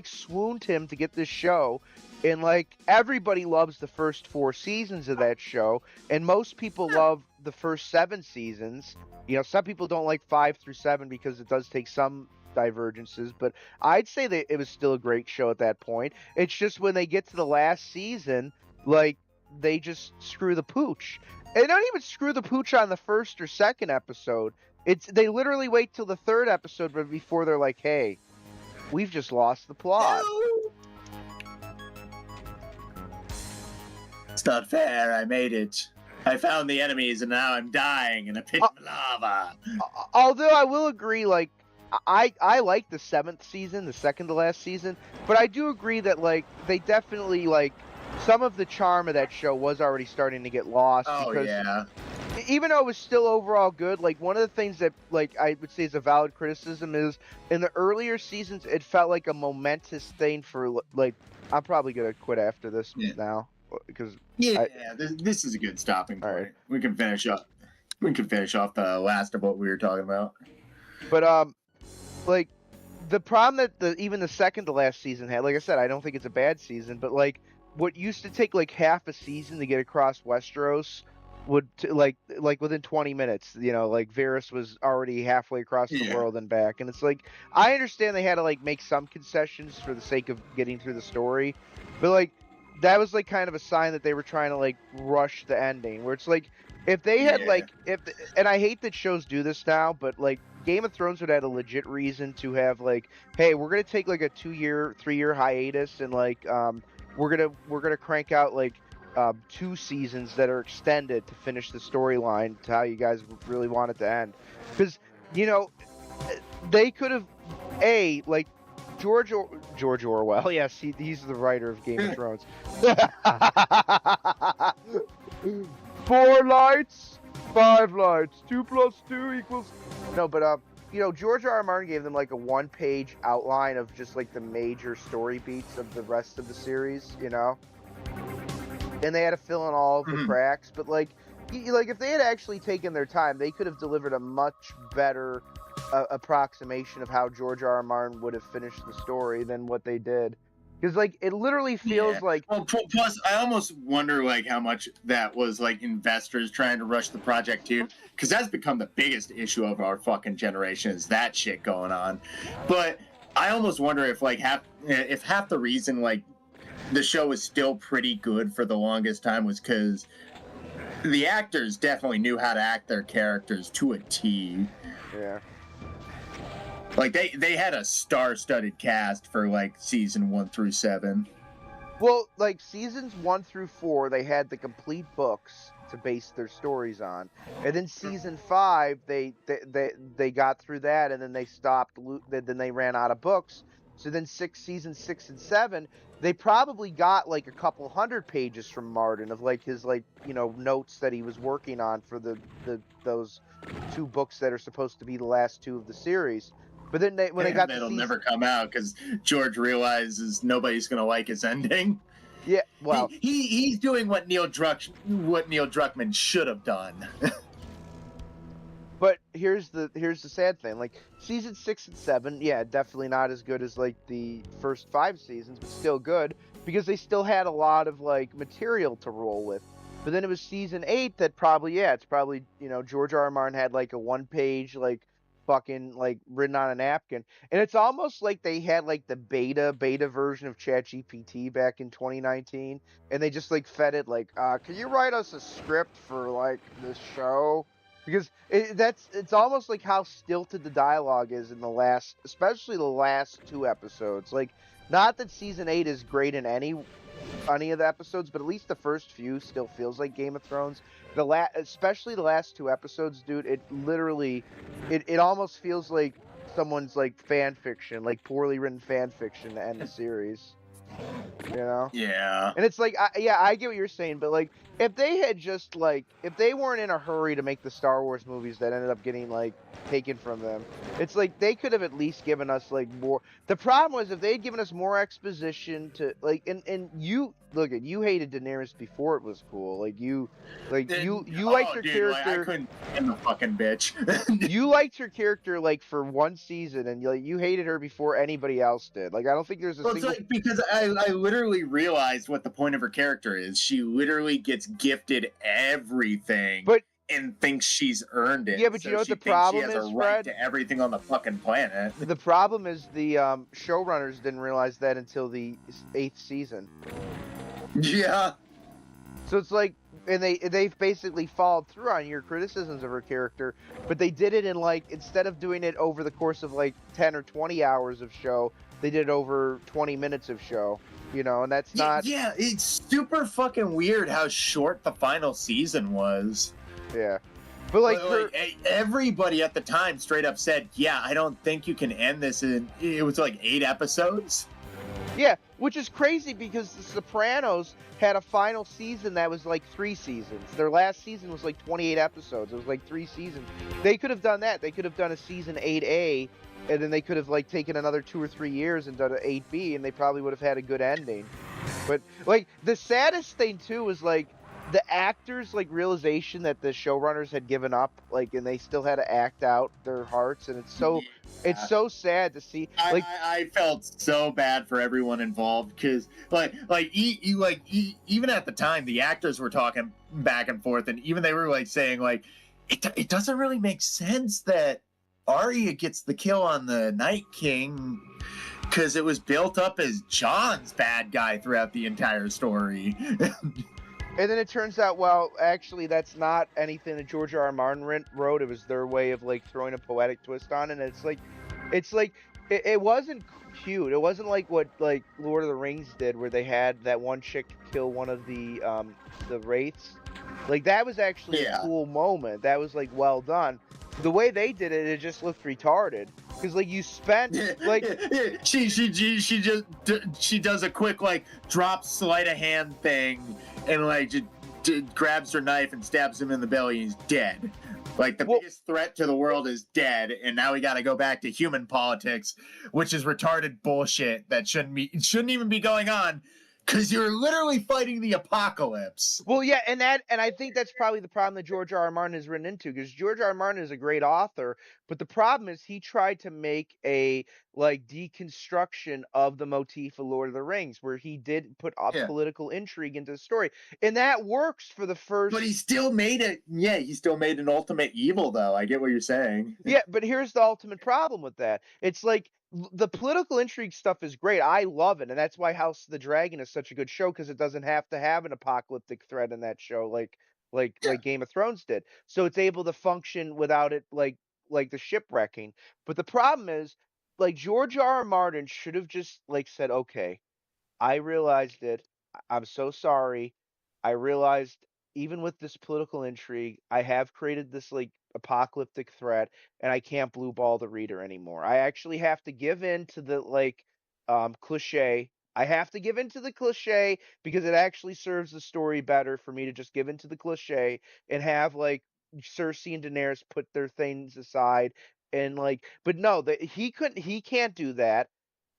swooned him to get this show. And, like, everybody loves the first 4 seasons of that show, and most people love the first 7 seasons. You know, some people don't like 5 through 7 because it does take some divergences, but I'd say that it was still a great show at that point. It's just when they get to the last season, like, they just screw the pooch. And they don't even screw the pooch on the first or second episode. They literally wait till the 3rd episode before they're like, hey, we've just lost the plot.
It's not fair. I made it. I found the enemies, and now I'm dying in a pit of lava.
Although I will agree, like, I like the 7th season, the second to last season, but I do agree that, like, they definitely, like, some of the charm of that show was already starting to get lost.
Oh,
because
yeah.
Even though it was still overall good, like, one of the things that, like, I would say is a valid criticism is, in the earlier seasons, it felt like a momentous thing for, like, I'm probably going to quit after this now. Because
this is a good stopping point.
Right.
We can finish off the last of what we were talking about.
But like the problem that even the second to last season had, like I said, I don't think it's a bad season, but like what used to take like half a season to get across Westeros would like within 20 minutes, you know, like Varys was already halfway across the world and back, and it's like I understand they had to like make some concessions for the sake of getting through the story, but like that was like kind of a sign that they were trying to like rush the ending, where it's like if they had and I hate that shows do this now, but like Game of Thrones would have had a legit reason to have like, hey, we're gonna take like a 2-year, 3-year hiatus, and like we're gonna crank out like 2 seasons that are extended to finish the storyline to how you guys really want it to end, because you know they could have like George Orwell. Yes, he's the writer of Game of Thrones. 4 lights, 5 lights. 2 + 2 equals. No, but you know, George R. R. Martin gave them like a 1-page outline of just like the major story beats of the rest of the series. You know, and they had to fill in all of the cracks. But like if they had actually taken their time, they could have delivered a much better approximation of how George R. R. Martin would have finished the story than what they did, because like it literally feels like.
Well, plus I almost wonder like how much that was like investors trying to rush the project too, because that's become the biggest issue of our fucking generation is that shit going on. But I almost wonder if half the reason like the show was still pretty good for the longest time was because the actors definitely knew how to act their characters to a T.
Yeah.
Like they had a star-studded cast for like season 1 through 7.
Well, like seasons 1 through 4, they had the complete books to base their stories on, and then season 5, they got through that, and then they stopped. Then they ran out of books. So then season 6 and 7, they probably got like a couple hundred pages from Martin of like his notes that he was working on for those 2 books that are supposed to be the last 2 of the series. But then when they got to
it'll
season,
never come out because George realizes nobody's gonna like his ending.
yeah, well,
he's doing what Neil Druckmann should have done.
but here's the sad thing. Like season 6 and 7, yeah, definitely not as good as like the first 5 seasons, but still good because they still had a lot of like material to roll with. But then it was season 8 that it's probably George R. R. Martin had like a 1-page like fucking like written on a napkin, and it's almost like they had like the beta version of ChatGPT back in 2019, and they just like fed it like, can you write us a script for like this show? Because it's almost like how stilted the dialogue is in especially the last 2 episodes. Like, not that season 8 is great in any of the episodes, but at least the first few still feels like Game of Thrones. Especially the last 2 episodes, dude. It literally, it almost feels like someone's like fan fiction, like poorly written fan fiction to end the series.
Yeah.
And it's like, I get what you're saying, but like, if they had just like, if they weren't in a hurry to make the Star Wars movies that ended up getting like taken from them, it's like they could have at least given us like more. The problem was if they'd given us more exposition to like, and you hated Daenerys before it was cool. Like you liked her character.
Like, I couldn't stand the fucking bitch.
You liked her character like for 1 season, and you hated her before anybody else did. Like I don't think there's a single.
It's like, because I literally realized what the point of her character is. She literally gets gifted everything, and thinks she's earned it.
Yeah, but you know what the problem is,
she has a right to everything on the fucking planet.
The problem is the showrunners didn't realize that until the 8th season.
Yeah.
So it's like, and they've basically followed through on your criticisms of her character, but they did it in like, instead of doing it over the course of like 10 or 20 hours of show, they did it over 20 minutes of show. And that's not.
Yeah, it's super fucking weird how short the final season was.
Yeah. But like
everybody at the time straight up said, yeah, I don't think you can end this in, it was like 8 episodes.
Yeah, which is crazy because The Sopranos had a final season that was like 3 seasons. Their last season was like 28 episodes. It was like 3 seasons. They could have done that. They could have done a season 8A, and then they could have like taken another 2 or 3 years and done an 8B, and they probably would have had a good ending. But like the saddest thing too was like the actors' like realization that the showrunners had given up, like, and they still had to act out their hearts, and it's so sad to see. Like,
I felt so bad for everyone involved because, even at the time, the actors were talking back and forth, and even they were like saying, like, it doesn't really make sense that Arya gets the kill on the Night King because it was built up as Jon's bad guy throughout the entire story.
And then it turns out, well, actually, that's not anything that George R. R. Martin wrote. It was their way of like throwing a poetic twist on it. And it wasn't cute. It wasn't like what like Lord of the Rings did, where they had that one chick kill one of the wraiths. Like that was actually a cool moment. That was like well done. The way they did it, it just looked retarded. Because like you spent like
she does a quick like drop sleight of hand thing and like just grabs her knife and stabs him in the belly and he's dead. Like the biggest threat to the world is dead, and now we got to go back to human politics, which is retarded bullshit that shouldn't even be going on. Because you're literally fighting the apocalypse.
Well, yeah, and I think that's probably the problem that George R. R. Martin has written into, because George R. R. Martin is a great author, but the problem is he tried to make a like deconstruction of the motif of Lord of the Rings, where he did put political intrigue into the story, and that works for the first.
But he still made it. Yeah, he still made an ultimate evil, though. I get what you're saying.
Yeah, but here's the ultimate problem with that. It's like the political intrigue stuff is great. I love it, and that's why House of the Dragon is such a good show because it doesn't have to have an apocalyptic threat in that show
Yeah.
like Game of Thrones did. So it's able to function without it like the shipwrecking. But the problem is, like George R. R. Martin should have just like said, okay, I realized it. I'm so sorry. I realized even with this political intrigue, I have created this like apocalyptic threat and I can't blue ball the reader anymore. I actually have to give in to the like cliche. I have to give in to the cliche because it actually serves the story better for me to just give in to the cliche and have like Cersei and Daenerys put their things aside and like but no, he can't do that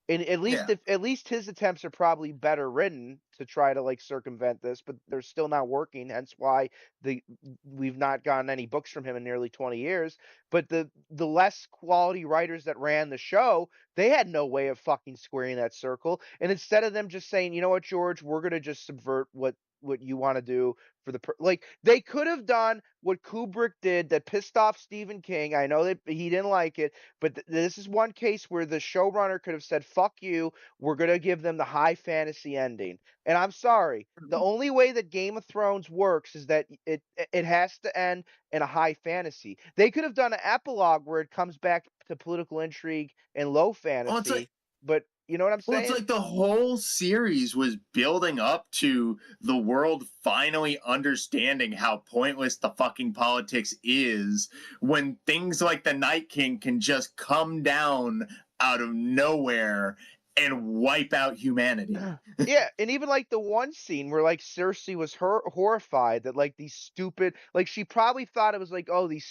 and
Yeah.
at least his attempts are probably better written to try to like circumvent this, but they're still not working. Hence why the we've not gotten any books from him in nearly 20 years. But the less quality writers that ran the show, they had no way of fucking squaring that circle. And instead of them just saying, you know what, George, we're gonna just subvert what you want to do for like they could have done what Kubrick did that pissed off Stephen King. I know that he didn't like it, but this is one case where the showrunner could have said, "Fuck you, we're gonna give them the high fantasy ending." And I'm sorry, the only way that Game of Thrones works is that it has to end in a high fantasy. They could have done an epilogue where it comes back to political intrigue and low
Well, it's like
fantasy, but you know what I'm
Well, it's
saying?
like the whole series was building up to the world finally understanding how pointless the fucking politics is when things like the Night King can just come down out of nowhere and wipe out humanity.
Yeah, and even like the one scene where like Cersei was horrified that like these stupid like she probably thought it was like oh these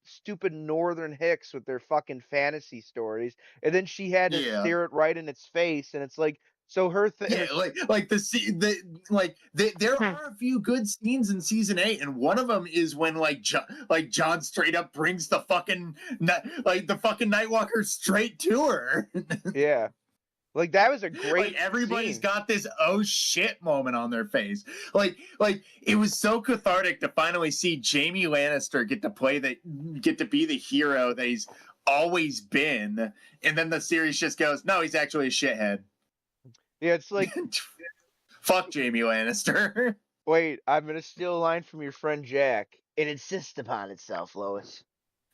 stupid northern hicks with their fucking fantasy stories and then she had to
Yeah.
stare it right in its face and it's like so her
Yeah, like there are a few good scenes in season 8, and one of them is when John straight up brings the fucking Nightwalker straight to her.
yeah like that was a
Like
great
everybody's
scene.
got this oh shit moment on their face. Like it was so cathartic to finally see Jamie Lannister get to be the hero that he's always been, and then the series just goes, no, he's actually a shithead.
Yeah, it's like
Fuck Jamie Lannister.
wait, I'm gonna steal a line from your friend Jack.
It insists upon itself, Lois.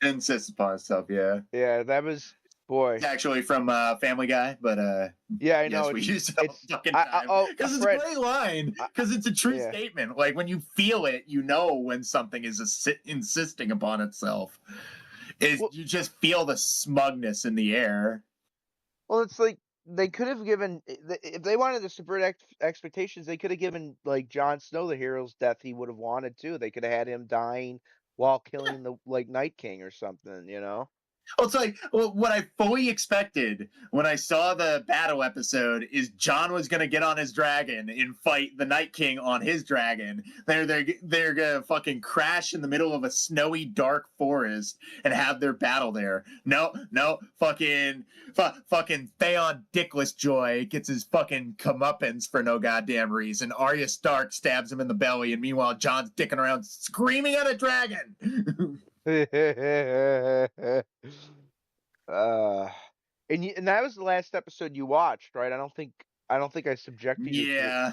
Insists upon himself, yeah.
Yeah, that was
It's
boy.
actually from Family Guy, but
Yeah, I know
yes, we use it all the
it's
fucking time
oh a
because it's a
friend.
great line.
I,
Because it's a true
yeah.
statement. Like when you feel it, you know when something is insisting upon itself. Is
Well,
you just feel the smugness in the air.
Well, it's like they could have given if they wanted to subvert expectations, they could have given like Jon Snow the hero's death he would have wanted too. They could have had him dying while killing the like Night King or something, you know?
Well, it's like what I fully expected when I saw the battle episode is John was going to get on his dragon and fight the Night King on his dragon. They're going to fucking crash in the middle of a snowy, dark forest and have their battle there. No, fucking Theon Dickless Joy gets his fucking comeuppance for no goddamn reason. Arya Stark stabs him in the belly, and meanwhile John's dicking around screaming at a dragon.
uh and that was the last episode you watched, right? I don't think I subjected you to
Yeah,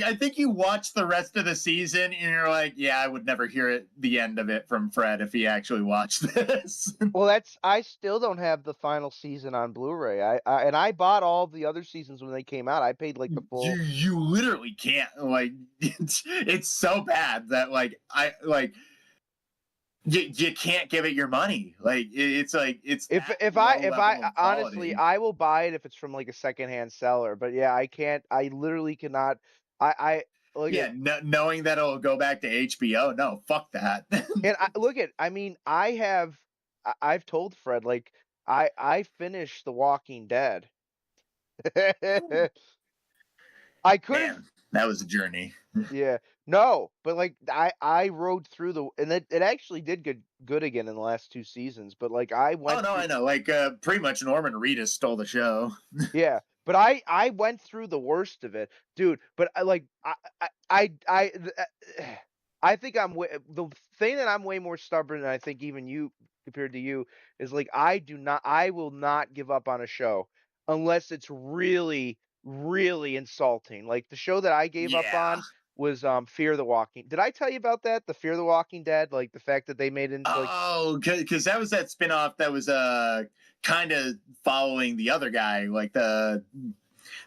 I think you watch the rest of the season and you're like, yeah, I would never hear the end of it from Fred if he actually watched this.
well, that's I still don't have the final season on Blu-ray. And I bought all the other seasons when they came out. I paid like the full
You literally can't it's so bad that you can't give it your money. It's that
if
low
I
level of
honestly
quality.
I will buy it if it's from like a secondhand seller. But yeah, I can't. I literally cannot. I look
Yeah,
at
knowing that it'll go back to HBO. No, fuck that.
and I look at. I mean, I've told Fred like I finished The Walking Dead. I could have.
Man, that was a journey.
Yeah. No, but like I rode through the and it actually did good again in the last two seasons. But like I
Oh
went
no,
through.
I know. Pretty much Norman Reedus stole the show.
Yeah, but I went through the worst of it, dude. But I like I I think the thing that I'm way more stubborn than I think even you compared to you is like I will not give up on a show unless it's really, really insulting. Like the show that I gave up
Yeah.
on was Fear the Walking. Did I tell you about that? The Fear the Walking Dead, like the fact that they made it into like
Oh, because that was that spinoff that was kind of following the other guy, like the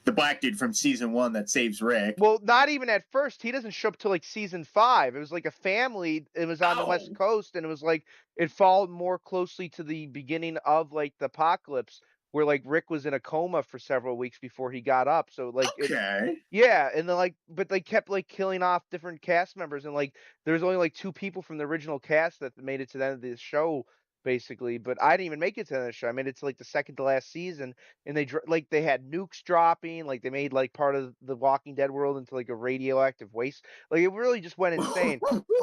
black dude from season 1 that saves Rick.
well, not even at first. He doesn't show up till like season 5. It was like a family. It was on the West
Oh,
Coast, and it was like it followed more closely to the beginning of like the apocalypse, where like Rick was in a coma for several weeks before he got up. So like it,
okay.
yeah, and then like, but they kept like killing off different cast members, and like there's only like 2 people from the original cast that made it to the end of the show, basically. But I didn't even make it to the end of the show. I made it to like the second to last season, and like they had nukes dropping, like they made like part of the Walking Dead world into like a radioactive waste. Like it really just went insane.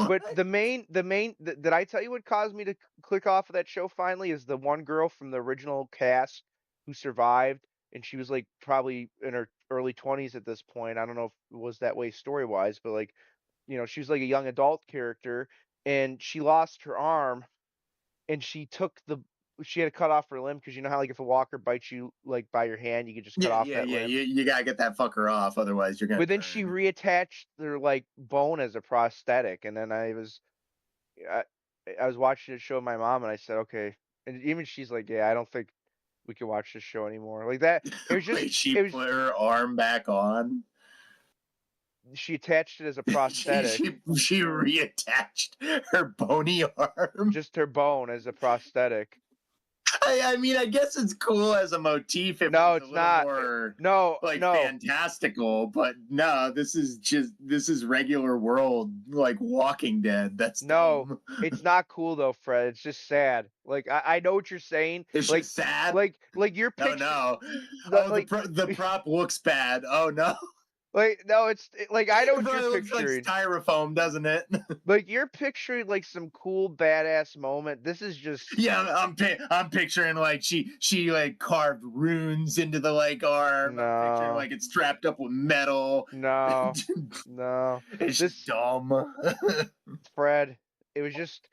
But did I tell you what caused me to click off of that show finally? Is the one girl from the original cast who survived, and she was like probably in her early 20s at this point. I don't know if it was that way story wise, but like, she was like a young adult character, and she lost her arm, and she had to cut off her limb because you know how like if a walker bites you like by your hand, you could just cut
Yeah,
off
yeah,
that
yeah.
limb.
You gotta get that fucker off, otherwise you're gonna
But then she
turn.
reattached their like bone as a prosthetic, and then I, I was watching a show with my mom, and I said, okay, and even she's like, yeah, I don't think we can watch this show anymore. Like that, it was just
Wait, she
it was
put her arm back on.
she attached it as a
she,
prosthetic,
she she reattached her bony arm.
just her bone as a prosthetic.
I mean, I guess it's cool as a motif. It
No,
was a
it's
little
not.
more
No,
like
no,
fantastical, but no, this is regular world, like Walking Dead. That's
no.
dumb.
It's not cool though, Fred. It's just sad. Like I know what you're saying.
It's
Like,
just sad.
like your
Oh
picture,
no! Oh,
like,
the prop looks bad. Oh no!
like no, like I know
It
what you're
probably looks like
picturing.
styrofoam, doesn't it?
Like you're picturing like some cool badass moment. This is just
Yeah, I'm picturing like she like carved runes into the like arm. I'm picturing
no,
like it's strapped up with metal.
no, no.
It's just
This
dumb.
Fred. It was just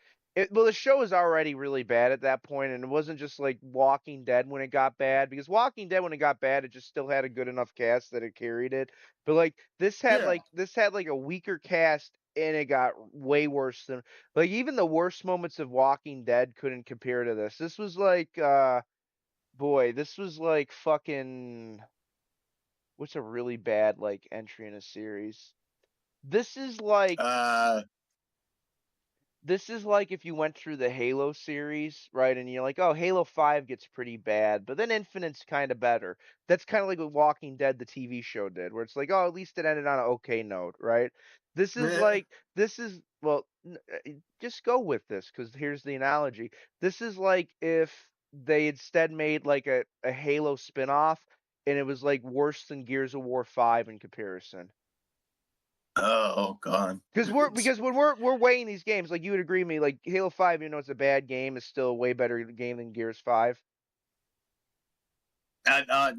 well, the show was already really bad at that point, and it wasn't just like Walking Dead when it got bad, because Walking Dead when it got bad, it just still had a good enough cast that it carried it. But like
Yeah.
this had like a weaker cast, and it got way worse than like even the worst moments of Walking Dead couldn't compare to this. This was like boy, this was like fucking what's a really bad like entry in a series? This is like
Uh.
This is like if you went through the Halo series, right? And you're like, oh, Halo 5 gets pretty bad, but then Infinite's kind of better. That's kind of like what Walking Dead, the TV show, did, where it's like, oh, at least it ended on an okay note, right? This is, well, just go with this, because here's the analogy. This is like if they instead made like a Halo spinoff, and it was like worse than Gears of War 5 in comparison.
Oh God.
Because when we're weighing these games, like you would agree with me, like Halo 5, it's a bad game, is still a way better game than Gears 5.
Uh,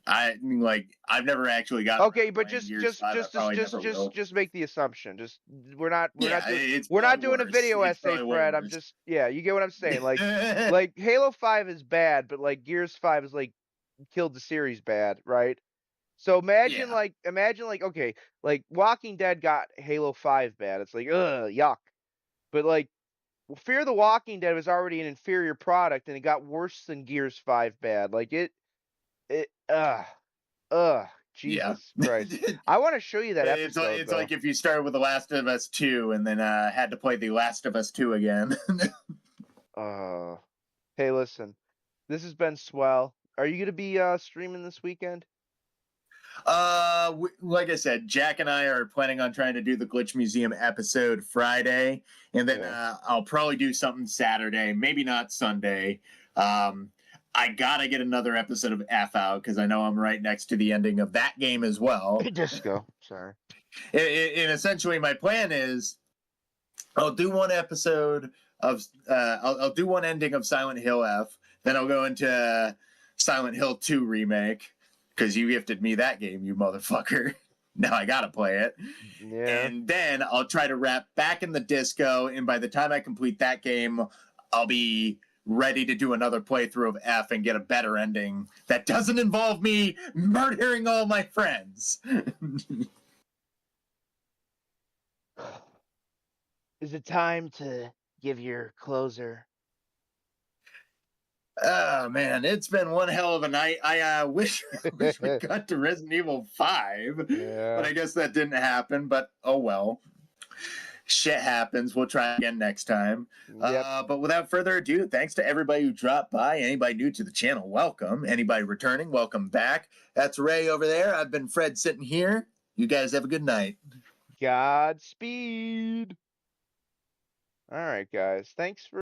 I mean, like I've never actually got
Okay, but
playing Gears 5. I probably never will.
just make the assumption. Just
Yeah, it's
we're not
probably
doing a
worse.
video
It's
essay,
probably way
Fred. I'm
worse.
just yeah, you get what I'm saying. Like Halo 5 is bad, but like Gears 5 is like killed the series bad, right? So
Yeah.
imagine like okay, like Walking Dead got Halo 5 bad. It's like ugh, yuck. But like Fear the Walking Dead was already an inferior product, and it got worse than Gears 5 bad. Like it ugh,
Yeah.
Jesus Christ. I want to show you that episode
It's
though.
like if you started with The Last of Us 2 and then had to play The Last of Us 2 again.
Uh, hey, listen, this has been swell. Are you gonna be streaming this weekend?
Like I said, Jack and I are planning on trying to do the Glitch Museum episode Friday, and then
Yeah.
I'll probably do something Saturday, maybe not Sunday. I gotta get another episode of F out because I know I'm right next to the ending of that game as well.
Disco. Sorry.
And essentially, my plan is I'll do one episode of I'll do one ending of Silent Hill F, then I'll go into Silent Hill 2 remake because you gifted me that game, you motherfucker. now I gotta play it.
Yeah.
And then I'll try to wrap back in the disco. And by the time I complete that game, I'll be ready to do another playthrough of F and get a better ending that doesn't involve me murdering all my friends.
Is it time to give your closer?
Oh man, it's been one hell of a night. I wish we got to Resident Evil 5,
Yeah.
but I guess that didn't happen. But oh well. Shit happens. We'll try again next time.
Yep.
But without further ado, thanks to everybody who dropped by. Anybody new to the channel, welcome. Anybody returning, welcome back. That's Ray over there. I've been Fred sitting here. You guys have a good night.
Godspeed. All right, guys. Thanks for